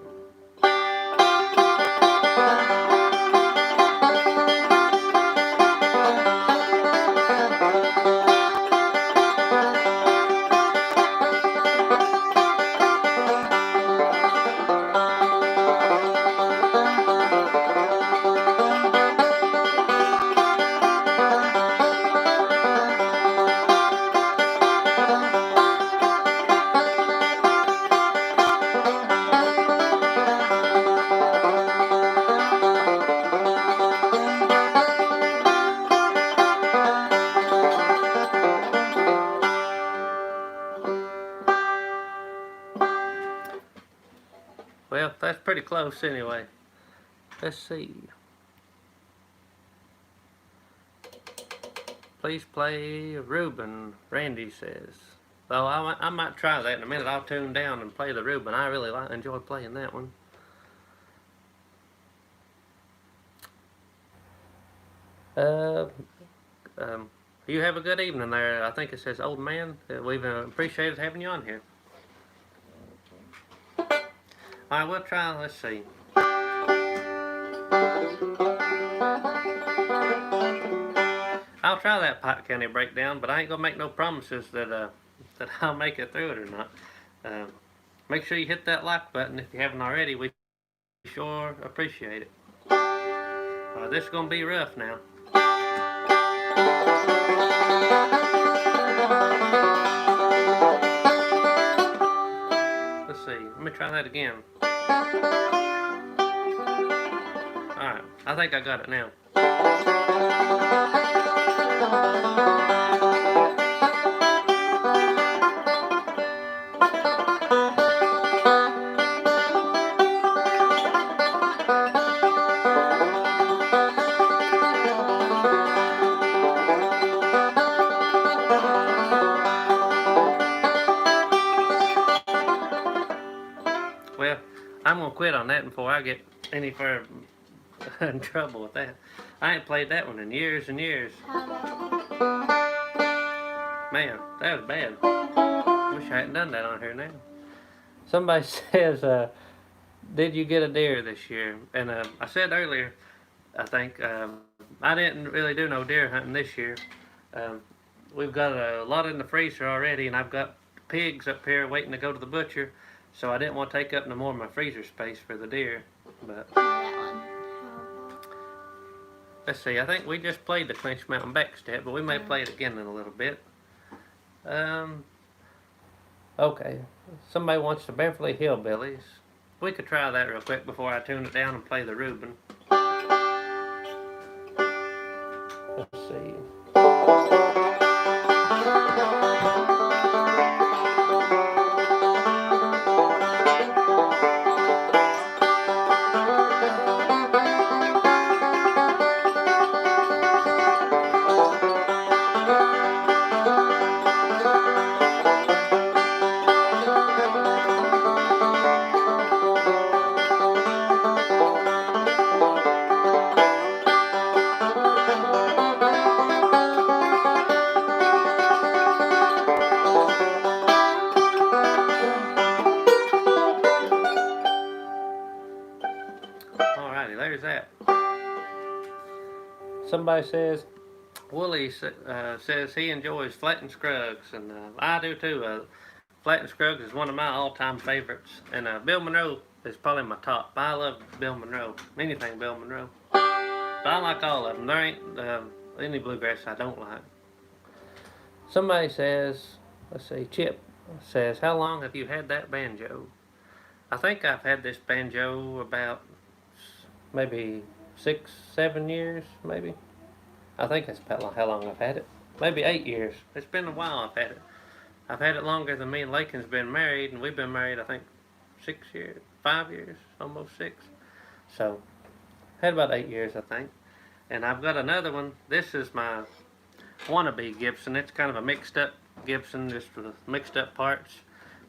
Well, that's pretty close anyway. Let's see. Please play Reuben, Randy says. So I might try that in a minute. I'll tune down and play the Reuben. I really enjoy playing that one. You have a good evening there. I think it says old man. We've appreciated having you on here. Alright, we'll try, let's see. I'll try that Pike County Breakdown, but I ain't gonna make no promises that I'll make it through it or not. Make sure you hit that like button if you haven't already. We sure appreciate it. This is gonna be rough now. Let's see, let me try that again. Alright, I think I got it now. quit on that before I get any further in trouble with that. I ain't played that one in years and years. Man, that was bad. Wish I hadn't done that on here now. Somebody says, did you get a deer this year? And I said earlier, I think, I didn't really do no deer hunting this year. We've got a lot in the freezer already, and I've got pigs up here waiting to go to the butcher, so I didn't want to take up no more of my freezer space for the deer. But let's see, I think we just played the Clinch Mountain Backstep, but we may play it again in a little bit. Okay, somebody wants the Beverly Hillbillies. We could try that real quick before I tune it down and play the Reuben. Let's see. There's that. Somebody says, Wooly says he enjoys Flatt and Scruggs, and I do too. Flatt and Scruggs is one of my all-time favorites, and Bill Monroe is probably my top. I love Bill Monroe, anything Bill Monroe. But I like all of them. There ain't any bluegrass I don't like. Somebody says, let's see, Chip says, how long have you had that banjo? I think I've had this banjo about maybe 6-7 years, maybe. I think that's about how long I've had it. Maybe 8 years. It's been a while I've had it. I've had it longer than me and Lakin's been married, and we've been married, I think, 6 years, 5 years, almost 6. So, had about 8 years, I think. And I've got another one. This is my wannabe Gibson. It's kind of a mixed up Gibson, just with mixed up parts.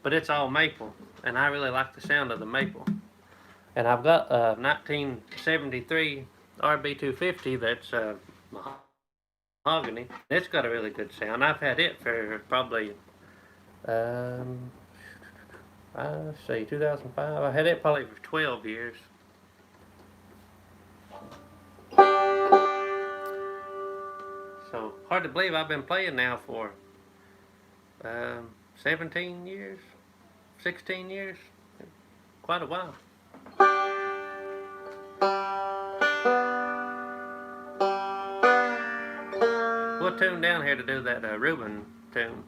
But it's all maple, and I really like the sound of the maple. And I've got a 1973 RB250 that's mahogany. It's got a really good sound. I've had it for probably, let's see, 2005. I had it probably for 12 years. So, hard to believe I've been playing now for 17 years, 16 years, quite a while. We'll tune down here to do that Reuben tune.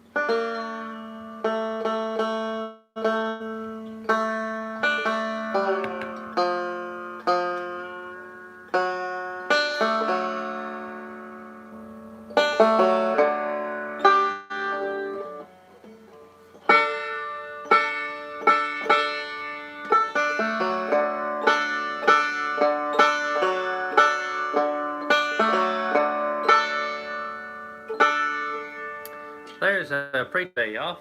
There's a pre-day off.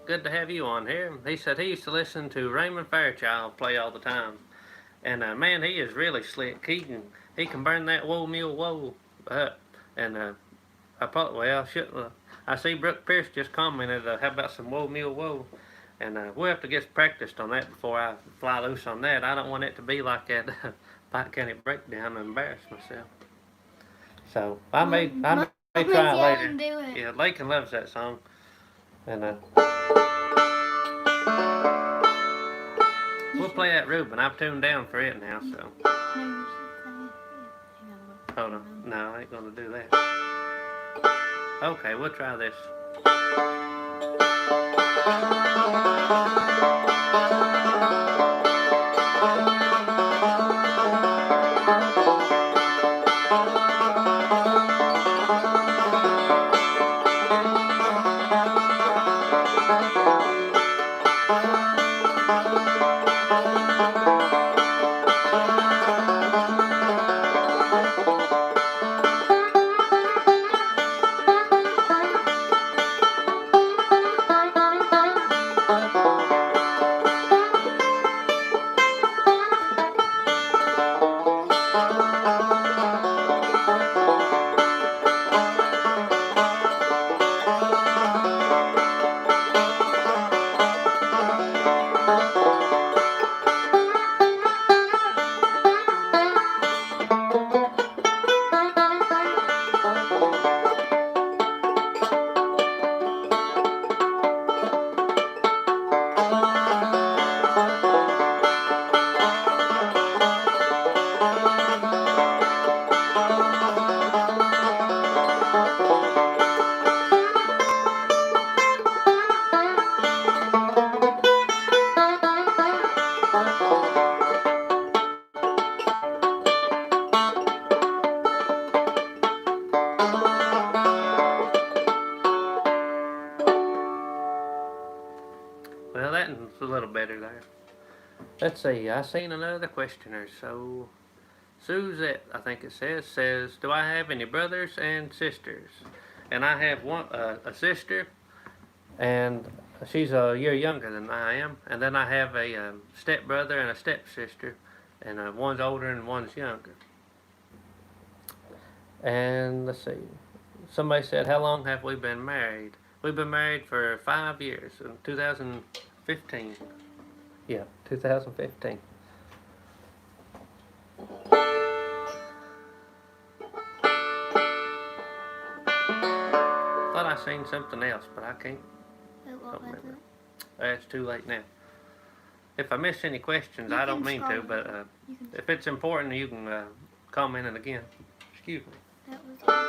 Good to have you on here. He said he used to listen to Raymond Fairchild play all the time. And man, he is really slick. He can burn that whoa mule whoa up. And I see Brooke Pierce just commented, how about some whoa mule whoa? And we'll have to get practiced on that before I fly loose on that. I don't want it to be like that Pike County Breakdown and embarrass myself. So I may try it later. Yeah, Lakin loves that song. And we'll play that Reuben. I've tuned down for it now, so. Hold on. No, I ain't gonna do that. Okay, we'll try this. Let's see. I seen another questioner. So, Suzette, I think it says, do I have any brothers and sisters? And I have a sister, and she's a year younger than I am. And then I have a stepbrother and a stepsister, and one's older and one's younger. And let's see. Somebody said, how long have we been married? We've been married for 5 years, in 2015. Yeah, 2015. Thought I seen something else, but I can't. What was it? It's too late now. If I miss any questions, I don't mean to, but if it's important, you can comment it again. Excuse me. That was awesome.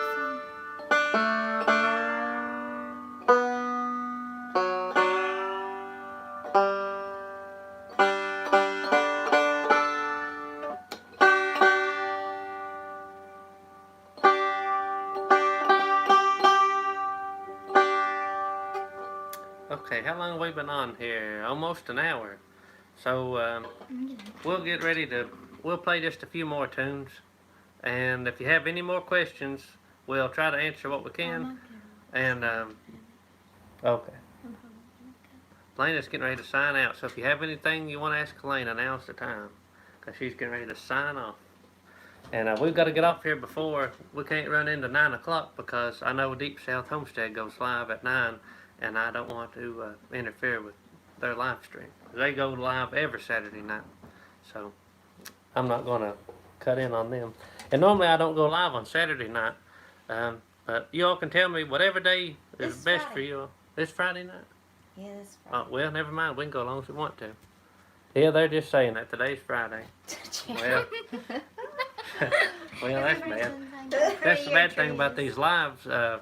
Okay, how long have we been on here? Almost an hour. So we'll get ready to. We'll play just a few more tunes, and if you have any more questions, we'll try to answer what we can. And okay. Elaina's getting ready to sign out, so if you have anything you want to ask Elaina, now's the time, because she's getting ready to sign off. And we've got to get off here before we can't run into 9 o'clock, because I know Deep South Homestead goes live at 9, and I don't want to interfere with their live stream. They go live every Saturday night, so I'm not going to cut in on them. And normally I don't go live on Saturday night, but you all can tell me whatever day is best for you. This Friday night? Yeah, this Friday. Oh, well, never mind. We can go as long as we want to. Yeah, they're just saying that today's Friday. Well, well, that's bad. That's the bad thing about these lives. I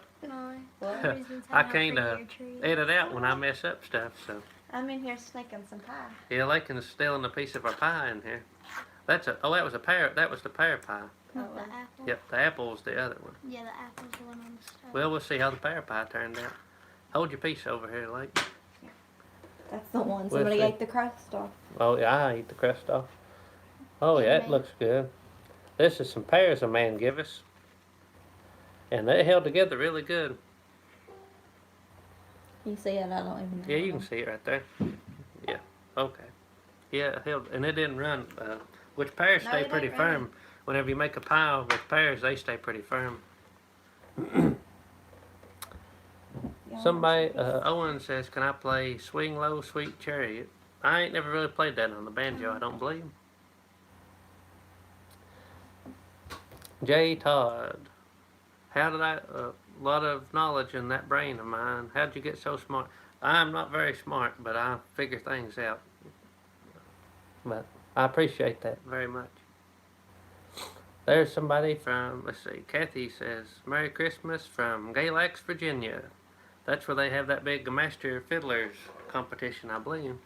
can't edit out when I mess up stuff. So I'm in here sneaking some pie. yeah, Lakin's stealing a piece of our pie in here. That was a pear. That was the pear pie. Not the apple. Yep, the apple's the other one. Yeah, the apple's the one on the stove. Well, we'll see how the pear pie turned out. Hold your piece over here, Lake. That's the one. We'll Somebody see. ate the crust off. Oh yeah, I eat the crust off. Oh yeah, it looks good. This is some pears a man gave us, and they held together really good. You see it? I don't even know. Yeah, you can see it right there. Yeah. Okay. Yeah, it held, and it didn't run. Which pears No, stay it pretty ain't running. firm. Whenever you make a pie with pears, they stay pretty firm. Y'all Somebody, want some Owen says, "Can I play Swing Low, Sweet Chariot?" I ain't never really played that on the banjo. I don't believe. J. Todd, how did I? A lot of knowledge in that brain of mine. How'd you get so smart? I'm not very smart, but I figure things out. But I appreciate that very much. There's somebody from, let's see, Kathy says, Merry Christmas from Galax, Virginia. That's where they have that big Master Fiddlers competition, I believe.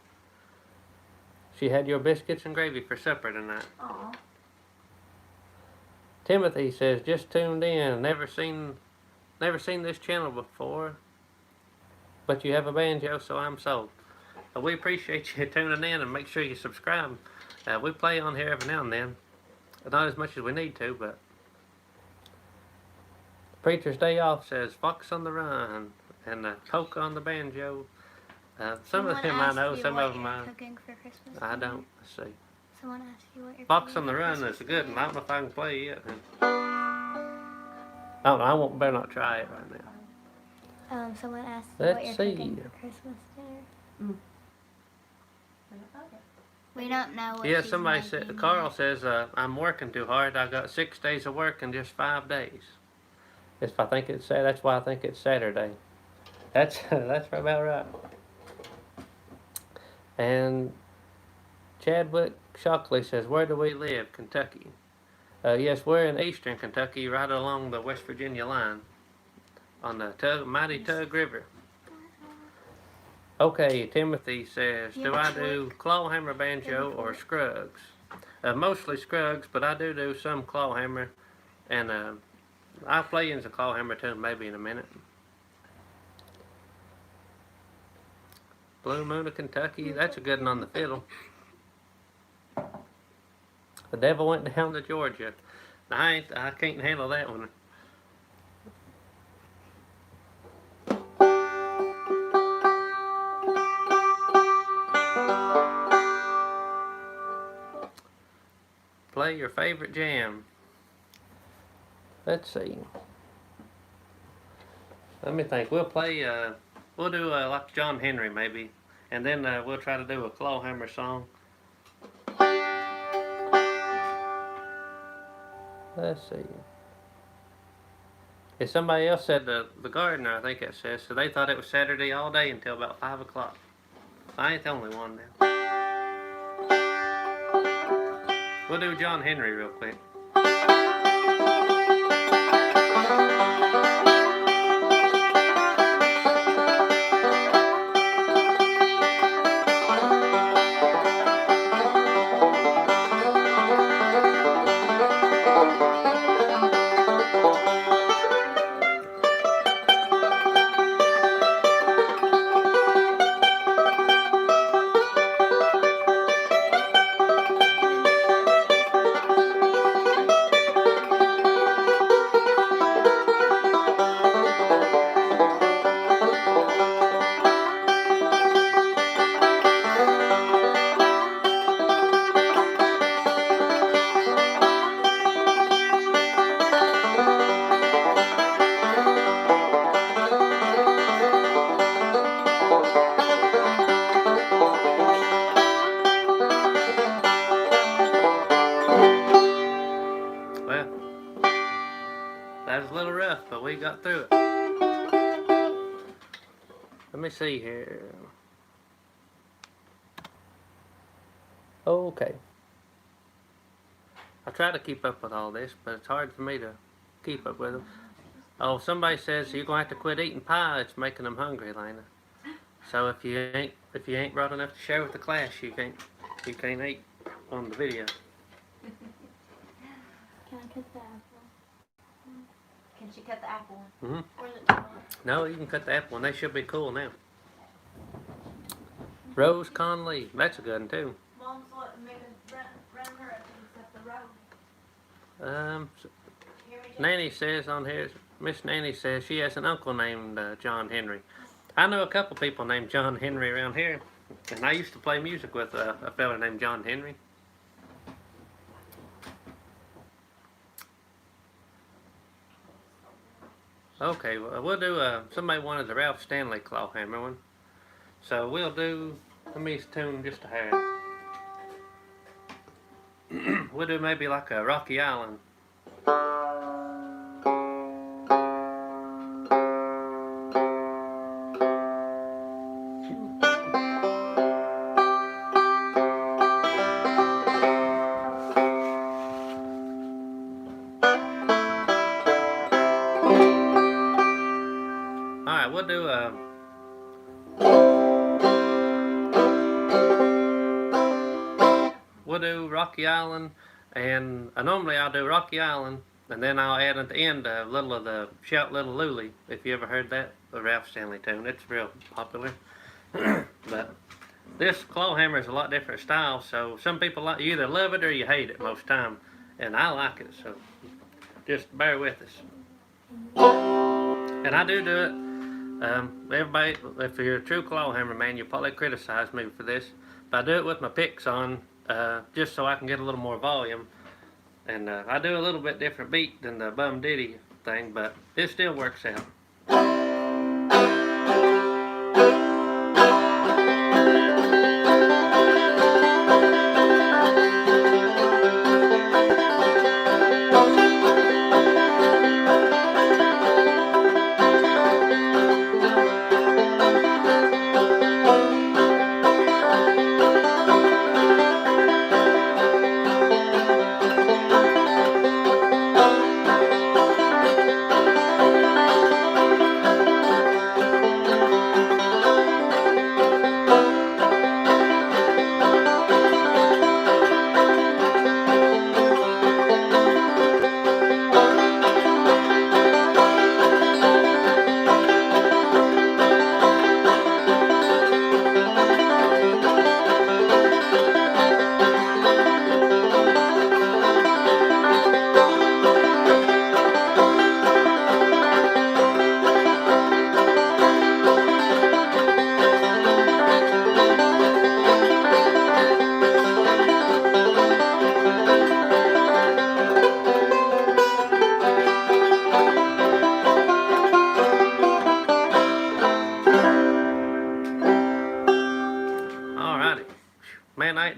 She had your biscuits and gravy for supper tonight. Aw. Timothy says, just tuned in, never seen this channel before, but you have a banjo, so I'm sold. We appreciate you tuning in, and make sure you subscribe. We play on here every now and then. Not as much as we need to, but Preacher's Day Off says, Fox on the Run, and Poke on the Banjo. Some of them I know, some of them I don't. Let's see. Someone asked you what you're Fox cooking on the for Run Christmas is good, and I dinner. don't know if I can play it yet. I don't know, I won't, better not try it right now. Someone asked you what Let's you're cooking see. for Christmas dinner. Okay. We don't know what Yeah, she's somebody making said, Carl yet. says, I'm working too hard. I got 6 days of work in just 5 days. If I think it's that's why I think it's Saturday. That's about right. And Chadwick Shockley says, where do we live? Kentucky. Yes, we're in eastern Kentucky, right along the West Virginia line, on the mighty Tug River. Okay, Timothy says, do I do clawhammer banjo or Scruggs? Mostly Scruggs, but I do some clawhammer, and I'll play in the clawhammer tune maybe in a minute. Blue Moon of Kentucky, that's a good one on the fiddle. The devil went down to Georgia. I can't handle that one. Play your favorite jam. Let's see. Let me think. We'll play, we'll do like John Henry maybe. And then we'll try to do a clawhammer song. Let's see. If somebody else said the gardener, I think it says, so they thought it was Saturday all day until about 5 o'clock. I ain't the only one now. We'll do John Henry real quick. That was a little rough, but we got through it. Let me see here. Okay. I try to keep up with all this, but it's hard for me to keep up with them. Oh, somebody says you're gonna have to quit eating pie. It's making them hungry, Elaina. So if you ain't brought enough to share with the class, you can't eat on the video. Can I cut the apple? Can she cut the apple? Mm-hmm. Or is it too long? No, you can cut the apple, and they should be cool now. Rose Conley, that's a good one too. Mom's making run her up the road. Nanny says on here, Miss Nanny says she has an uncle named John Henry. I know a couple people named John Henry around here, and I used to play music with a fella named John Henry. Okay, well, we'll do, somebody wanted the Ralph Stanley clawhammer one. So we'll do, let me tune just a hair. We'll do maybe like a Rocky Island. Alright, we'll do Rocky Island, and normally I'll do Rocky Island, and then I'll add at the end a little of the Shout Little Lully, if you ever heard that, the Ralph Stanley tune. It's real popular. But this clawhammer is a lot different style, so some people you either love it or you hate it most time, and I like it, so just bear with us. And I do it. Everybody, if you're a true clawhammer man, you'll probably criticize me for this, but I do it with my picks on, just so I can get a little more volume. And I do a little bit different beat than the Bum Diddy thing, but it still works out.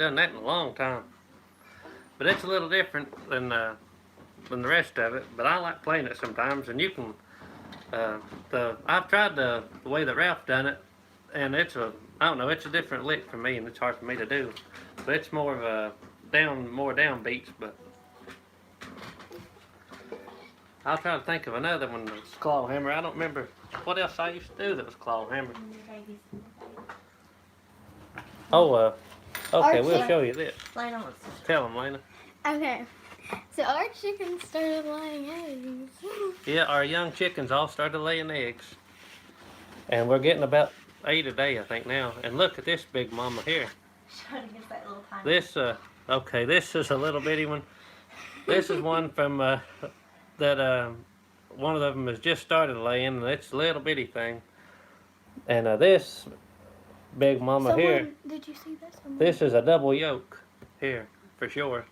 done that in a long time. But it's a little different than the rest of it. But I like playing it sometimes, and you can. I've tried the way that Ralph done it, and it's a different lick for me, and it's hard for me to do. But it's more of a more down beats. But I'll try to think of another one that's claw hammer. I don't remember what else I used to do that was claw hammer. Oh, okay, we'll show you this. Tell them, Lena. Okay, so our chickens started laying eggs. Yeah, our young chickens all started laying eggs. And we're getting about 8 a day, I think, now. And look at this big mama here. This, okay, this is a little bitty one. This is one from, that, one of them has just started laying, and it's a little bitty thing. And this big mama here, Did you see this? this is a double yolk here, for sure.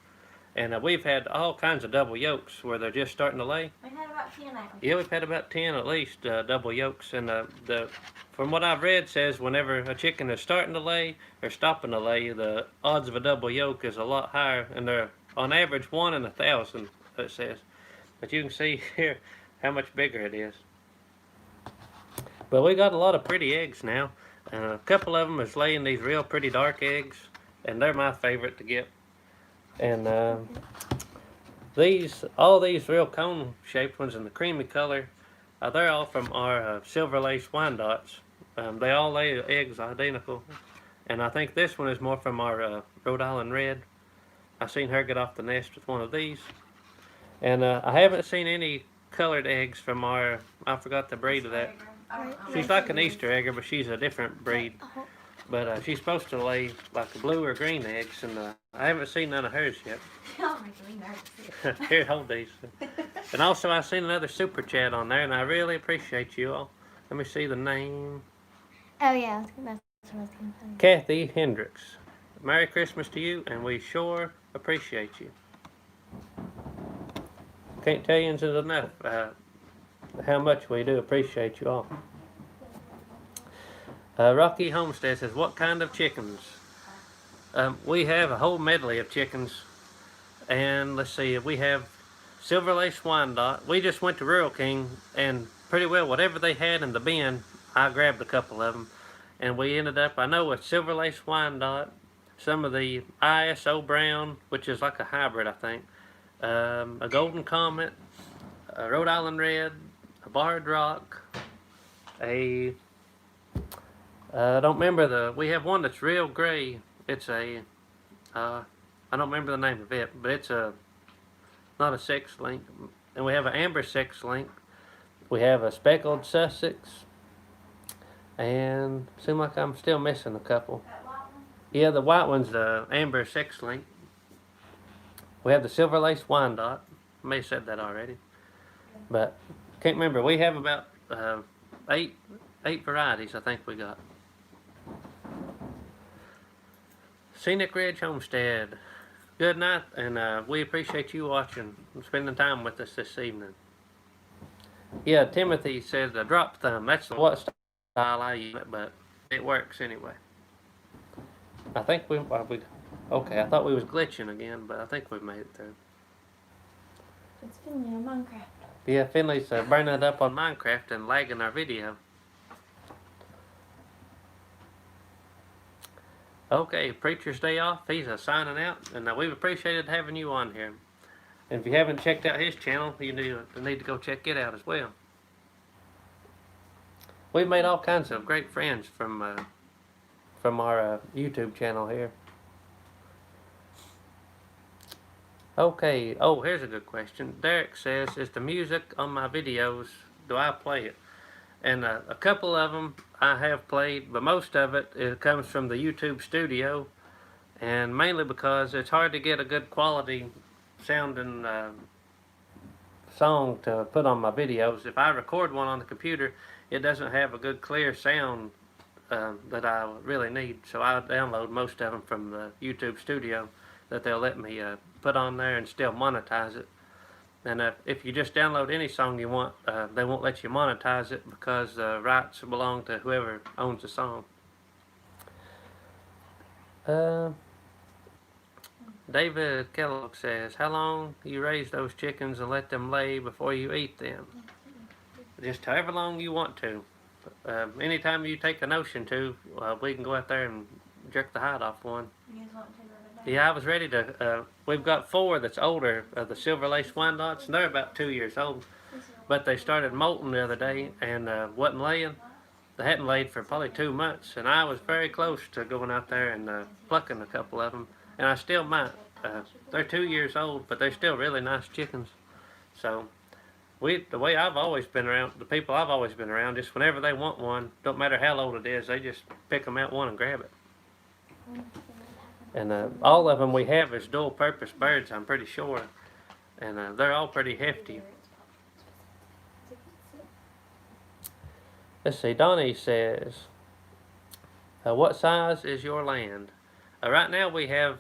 And we've had all kinds of double yolks where they're just starting to lay. We've had about 10 now. Yeah, we've had about 10 at least double yolks. And from what I've read says whenever a chicken is starting to lay or stopping to lay, the odds of a double yolk is a lot higher. And they're on average 1 in 1,000, it says. But you can see here how much bigger it is. But we got a lot of pretty eggs now. And a couple of them is laying these real pretty dark eggs. And they're my favorite to get. And all these real cone-shaped ones in the creamy color, they're all from our Silver Lace Wyandottes. They all lay eggs identical. And I think this one is more from our Rhode Island Red. I seen her get off the nest with one of these. And I haven't seen any colored eggs from our, I forgot the breed of that. She's like an Easter egger, but she's a different breed. But she's supposed to lay like blue or green eggs, and I haven't seen none of hers yet. Here, hold these. And also, I've seen another super chat on there, and I really appreciate you all. Let me see the name. Oh yeah, that's what I was going to say. Kathy Hendricks. Merry Christmas to you, and we sure appreciate you. Can't tell you enough how much we do appreciate you all. Rocky Homestead says, what kind of chickens? We have a whole medley of chickens. And let's see, we have Silver Lace Wyandotte. We just went to Rural King, and pretty well whatever they had in the bin, I grabbed a couple of them. And we ended up, I know, with Silver Lace Wyandotte, some of the ISO Brown, which is like a hybrid, I think, a Golden Comet, a Rhode Island Red, a Barred Rock, I don't remember we have one that's real gray. It's I don't remember the name of it, but it's not a sex link. And we have an amber sex link. We have a speckled Sussex. And seems like I'm still missing a couple. That white one? Yeah, the white one's the amber sex link. We have the Silver Lace Wyandotte. I may have said that already. But can't remember. We have about 8 varieties, I think we got. Scenic Ridge Homestead. Good night, and we appreciate you watching and spending time with us this evening. Yeah, Timothy says the drop thumb. That's what style I use, but it works anyway. I think okay, I thought we was glitching again, but I think we've made it through. It's Finley on Minecraft. Yeah, Finley's burning it up on Minecraft and lagging our video. Okay, Preacher's Day Off, he's signing out, and we've appreciated having you on here. And if you haven't checked out his channel, you need to go check it out as well. We've made all kinds of great friends from our YouTube channel here. Okay, oh, here's a good question. Derek says, is the music on my videos, do I play it? And a couple of them I have played, but most of it comes from the YouTube studio, and mainly because it's hard to get a good quality sounding song to put on my videos. If I record one on the computer, it doesn't have a good clear sound that I really need, so I download most of them from the YouTube studio that they'll let me put on there and still monetize it. And if you just download any song you want, they won't let you monetize it because the rights belong to whoever owns the song. David Kellogg says, how long you raise those chickens and let them lay before you eat them? Just however long you want to. Anytime you take a notion to, we can go out there and jerk the hide off one. You guys want to go today? Yeah, I was ready to. We've got 4 that's older, the Silver Lace Wyandottes, and they're about 2 years old. But they started molting the other day and wasn't laying. They hadn't laid for probably 2 months, and I was very close to going out there and plucking a couple of them. And I still might. They're 2 years old, but they're still really nice chickens. So, the way I've always been around, the people I've always been around, just whenever they want one, don't matter how old it is, they just pick them out one and grab it. And all of them we have is dual-purpose birds, I'm pretty sure. And they're all pretty hefty. Let's see, Donnie says, what size is your land? Right now we have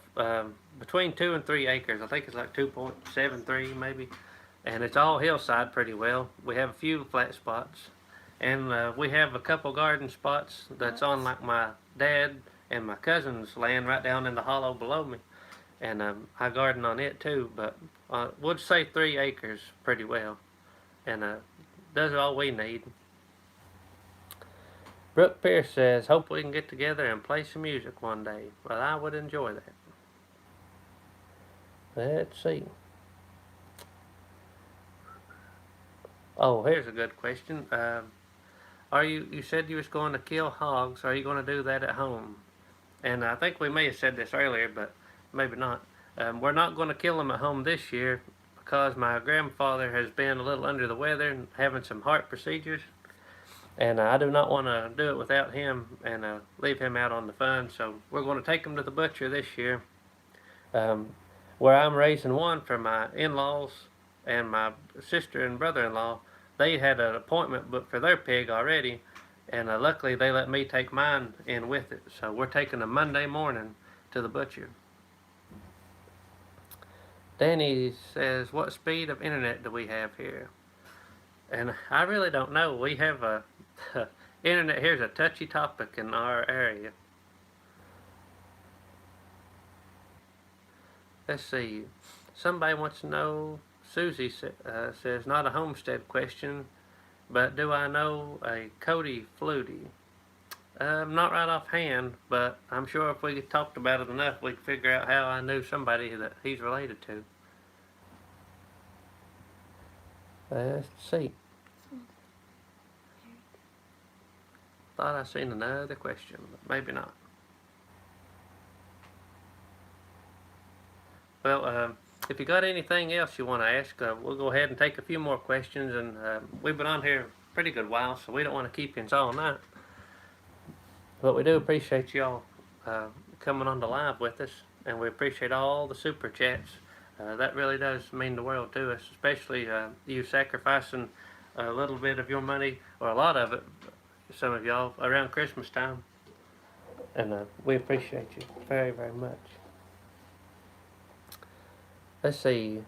between 2 and 3 acres. I think it's like 2.73 maybe. And it's all hillside pretty well. We have a few flat spots. And we have a couple garden spots that's on like my dad and my cousin's land right down in the hollow below me. And I garden on it too, but we'll say 3 acres pretty well. And that's all we need. Brooke Pierce says, hope we can get together and play some music one day. Well, I would enjoy that. Let's see. Oh, here's a good question. You said you was going to kill hogs. Are you going to do that at home? And I think we may have said this earlier, but maybe not. We're not going to kill them at home this year because my grandfather has been a little under the weather and having some heart procedures. And I do not want to do it without him and leave him out on the fun. So we're going to take him to the butcher this year. Where I'm raising one for my in-laws and my sister and brother-in-law. They had an appointment booked for their pig already. And luckily they let me take mine in with it. So we're taking them Monday morning to the butcher. Danny says, what speed of internet do we have here? And I really don't know. We have a internet here's a touchy topic in our area. Let's see. Somebody wants to know, Susie says, not a Homestead question, but do I know a Cody Fluty? Not right offhand, but I'm sure if we talked about it enough, we could figure out how I knew somebody that he's related to. Let's see. Thought I seen another question, but maybe not. Well, if you got anything else you want to ask, we'll go ahead and take a few more questions. And we've been on here a pretty good while, so we don't want to keep you all night. But we do appreciate y'all coming on the live with us, and we appreciate all the super chats. That really does mean the world to us, especially you sacrificing a little bit of your money, or a lot of it, some of y'all, around Christmas time. And we appreciate you very, very much. Let's see.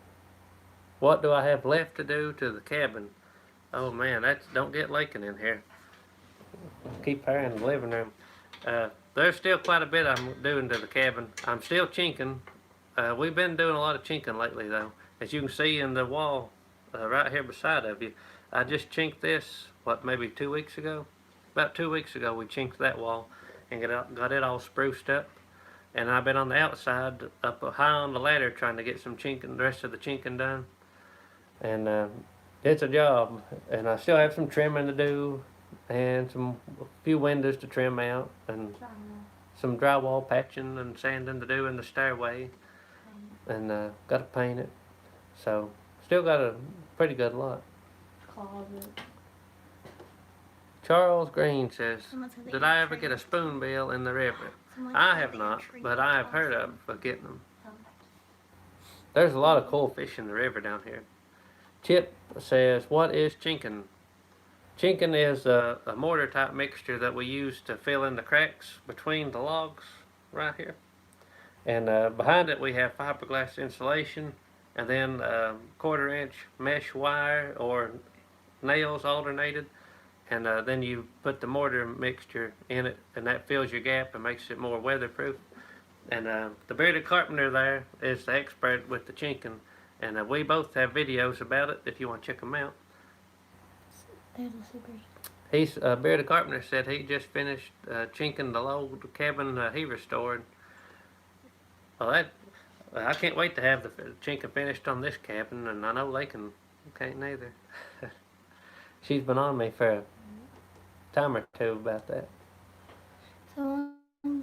What do I have left to do to the cabin? Oh man, don't get Lakin in here. Keep her in the living room. There's still quite a bit I'm doing to the cabin. I'm still chinking. We've been doing a lot of chinking lately though. As you can see in the wall right here beside of you. I just chinked this, maybe 2 weeks ago? About 2 weeks ago we chinked that wall and got it all spruced up. And I've been on the outside, up high on the ladder, trying to get some chinking, the rest of the chinking done. And it's a job. And I still have some trimming to do, and a few windows to trim out, and some drywall patching and sanding to do in the stairway. And got to paint it. So, still got a pretty good lot. Closet. Charles Green says, did I ever get a spoonbill in the river? I have not, but I have heard of getting them. There's a lot of cool fish in the river down here. Chip says, what is chinken? Chinken is a mortar type mixture that we use to fill in the cracks between the logs right here. And behind it we have fiberglass insulation, and then 1/4 inch mesh wire or nails alternated. And then you put the mortar mixture in it, and that fills your gap and makes it more weatherproof. And the bearded carpenter there is the expert with the chinking. And we both have videos about it if you want to check them out. There's a super. He's bearded carpenter said he just finished chinking the old cabin he restored. Well, I can't wait to have the chinking finished on this cabin, and I know they can't neither. She's been on me for a time or two about that.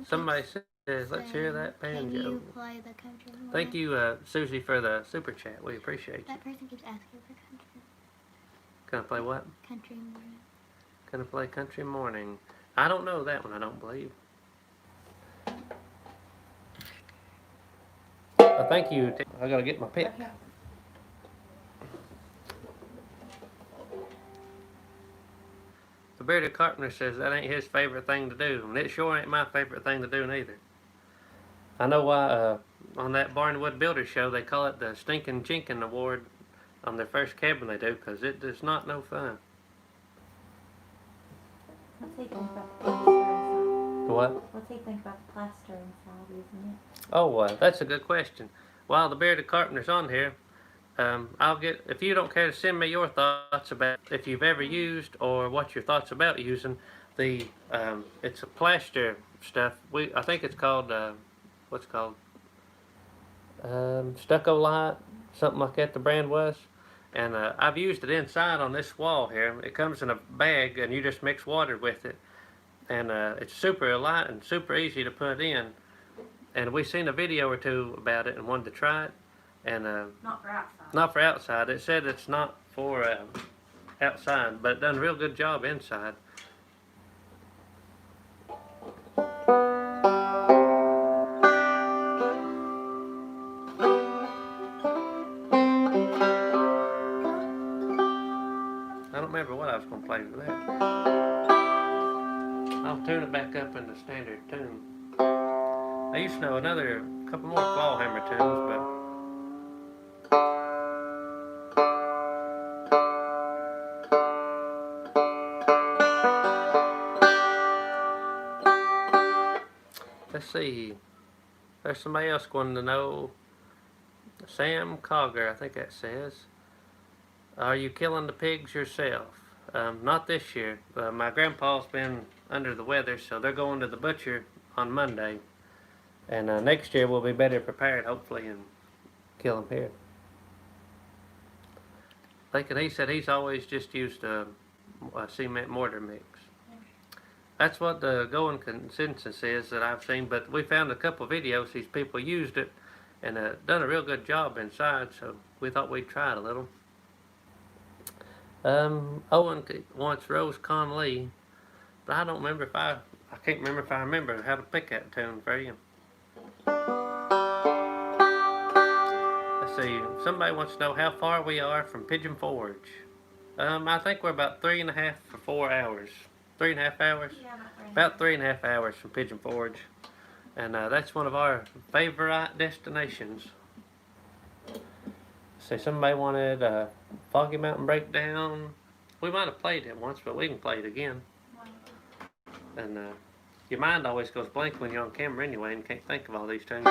Somebody says, let's hear that banjo. Can you play the country morning? Thank you, Susie, for the super chat. We appreciate you. That person keeps asking for country. Can I play what? Country morning. Can I play Country Morning? I don't know that one, I don't believe. Thank you. I gotta get my pick. Okay. The bearded carpenter says that ain't his favorite thing to do, and it sure ain't my favorite thing to do neither. I know why on that Barnwood Builder show they call it the Stinking Chinkin Award on their first cabin they do, because it is not no fun. What's he think about the plaster inside? What? What's he think about the plaster inside using it? Oh, that's a good question. While the bearded carpenter's on here, I'll get, if you don't care to send me your thoughts about if you've ever used or what your thoughts about using the, it's a plaster stuff. I think it's called, what's it called? Stucco Light, something like that the brand was. And I've used it inside on this wall here. It comes in a bag and you just mix water with it. And it's super light and super easy to put in. And we seen a video or two about it and wanted to try it. And Not for outside. not for outside. It said it's not for outside, but it done a real good job inside. I don't remember what I was going to play for that. I'll tune it back up in the standard tune. I used to know another couple more claw hammer tunes, but let's see. There's somebody else wanting to know. Sam Cogger, I think that says. Are you killing the pigs yourself? Not this year. My grandpa's been under the weather, so they're going to the butcher on Monday. And next year we'll be better prepared, hopefully, and kill them here. Thinking he said he's always just used a cement mortar mix. That's what the going consensus is that I've seen, but we found a couple of videos these people used it and done a real good job inside, so we thought we'd try it a little. Owen wants Rose Conley, but I don't remember I can't remember if I remember how to pick that tune for you. Let's see, somebody wants to know how far we are from Pigeon Forge. I think we're about 3.5 or 4 hours. 3.5 hours? Yeah, About 3.5 hours from Pigeon Forge. And that's one of our favorite destinations. So somebody wanted Foggy Mountain Breakdown. We might have played it once, but we can play it again. And your mind always goes blank when you're on camera anyway and can't think of all these tunes.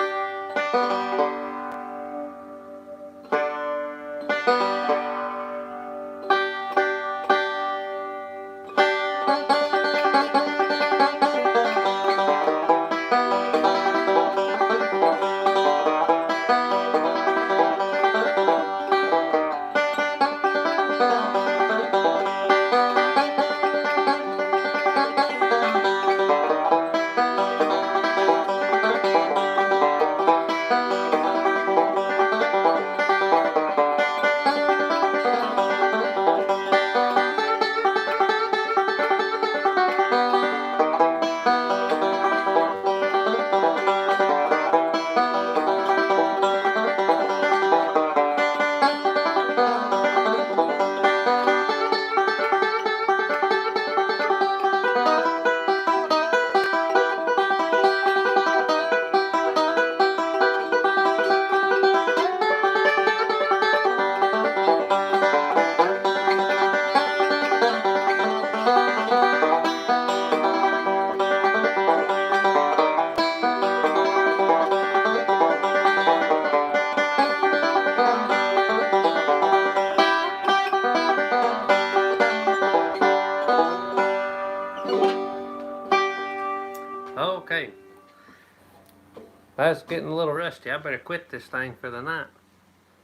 That's getting a little rusty. I better quit this thing for the night.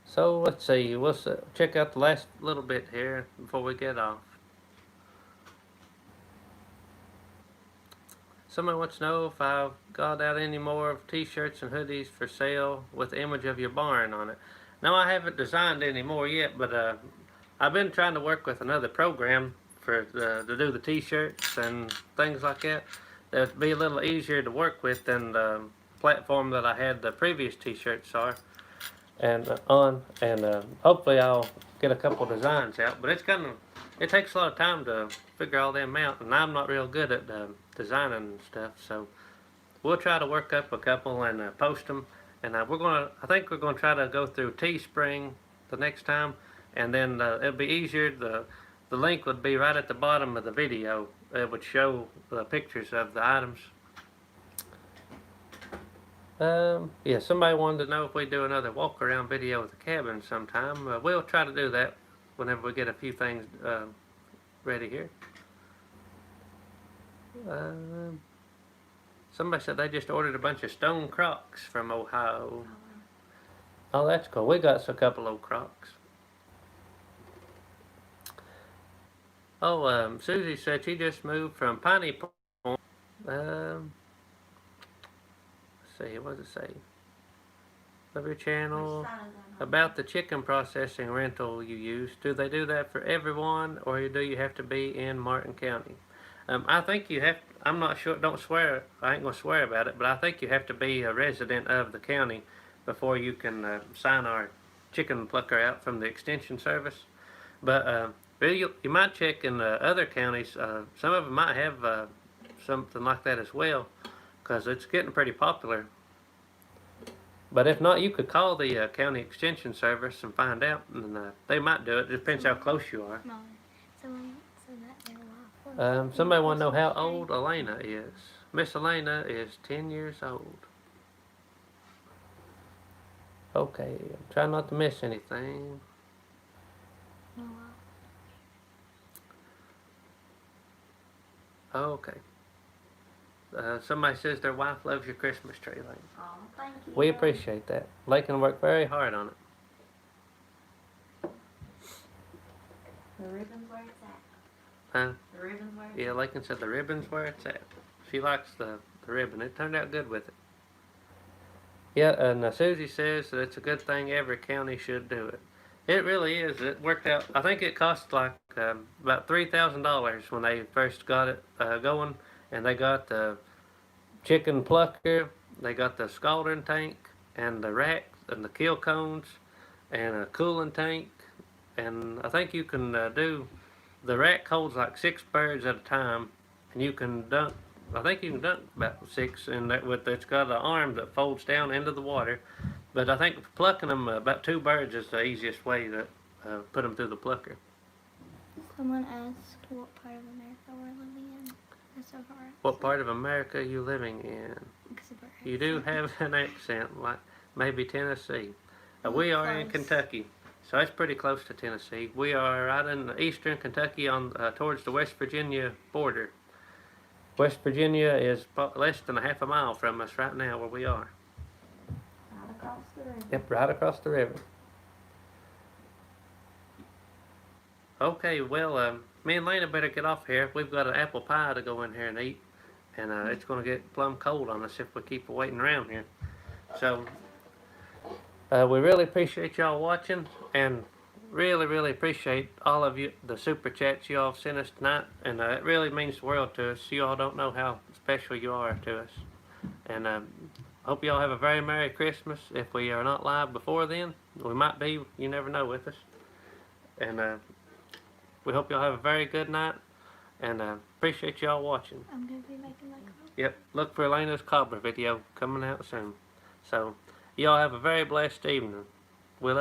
So let's see. We'll check out the last little bit here before we get off. Somebody wants to know if I've got out any more of t-shirts and hoodies for sale with the image of your barn on it. No, I haven't designed any more yet, but I've been trying to work with another program to do the t-shirts and things like that. That'd be a little easier to work with than the platform that I had the previous t-shirts are and hopefully I'll get a couple designs out. But it takes a lot of time to figure all them out, and I'm not real good at designing and stuff. So we'll try to work up a couple and post them. And I think we're gonna try to go through Teespring the next time, and then it'll be easier. The link would be right at the bottom of the video. It would show the pictures of the items. Yeah, somebody wanted to know if we do another walk around video with the cabin sometime. We'll try to do that whenever we get a few things ready here. Somebody said they just ordered a bunch of stone crocs from Ohio. Oh, that's cool. We got a couple old crocs. Oh, Susie said she just moved from Piney Point. Let's see, what does it say? Love your channel. About the chicken processing rental you use. Do they do that for everyone, or do you have to be in Martin County? I think you have. I'm not sure. Don't swear. I ain't gonna swear about it, but I think you have to be a resident of the county before you can sign our chicken plucker out from the extension service. But you might check in other counties. Some of them might have something like that as well, because it's getting pretty popular. But if not, you could call the county extension service and find out, and they might do it. It depends how close you are. Somebody want to know how old Elaina is. Miss Elaina is 10 years old. Okay, try not to miss anything. Okay. Somebody says their wife loves your Christmas tree, Elaine. Oh, thank you. We appreciate that. Lakin worked very hard on it. The ribbon's where it's at. Huh? The ribbon's where it's Yeah, Lakin said the ribbon's where it's at. She likes the ribbon. It turned out good with it. Yeah, and Susie says that it's a good thing every county should do it. It really is. It worked out. I think it cost like about $3,000 when they first got it going. And they got the chicken plucker, they got the scalding tank, and the rack, and the kill cones, and a cooling tank. And I think you can do, the rack holds like 6 birds at a time, and you can dunk, I think you can dunk about 6, and it's got an arm that folds down into the water. But I think plucking them, about 2 birds is the easiest way to put them through the plucker. Someone asked what part of America we're living in. What part of America are you living in? You do have an accent, like maybe Tennessee. We are in Kentucky, so it's pretty close to Tennessee. We are right in eastern Kentucky on towards the West Virginia border. West Virginia is less than a half a mile from us right now where we are. right across the river. Yep, right across the river. Okay, well, me and Elaina better get off here. We've got an apple pie to go in here and eat, and it's going to get plumb cold on us if we keep waiting around here. So, we really appreciate y'all watching, and really appreciate all of you, the super chats y'all have sent us tonight, and it really means the world to us. You all don't know how special you are to us. And hope y'all have a very Merry Christmas. If we are not live before then, we might be, you never know, with us. And we hope y'all have a very good night, and appreciate y'all watching. I'm going to be making my cobbler. Yep, look for Elena's cobbler video coming out soon. So, y'all have a very blessed evening.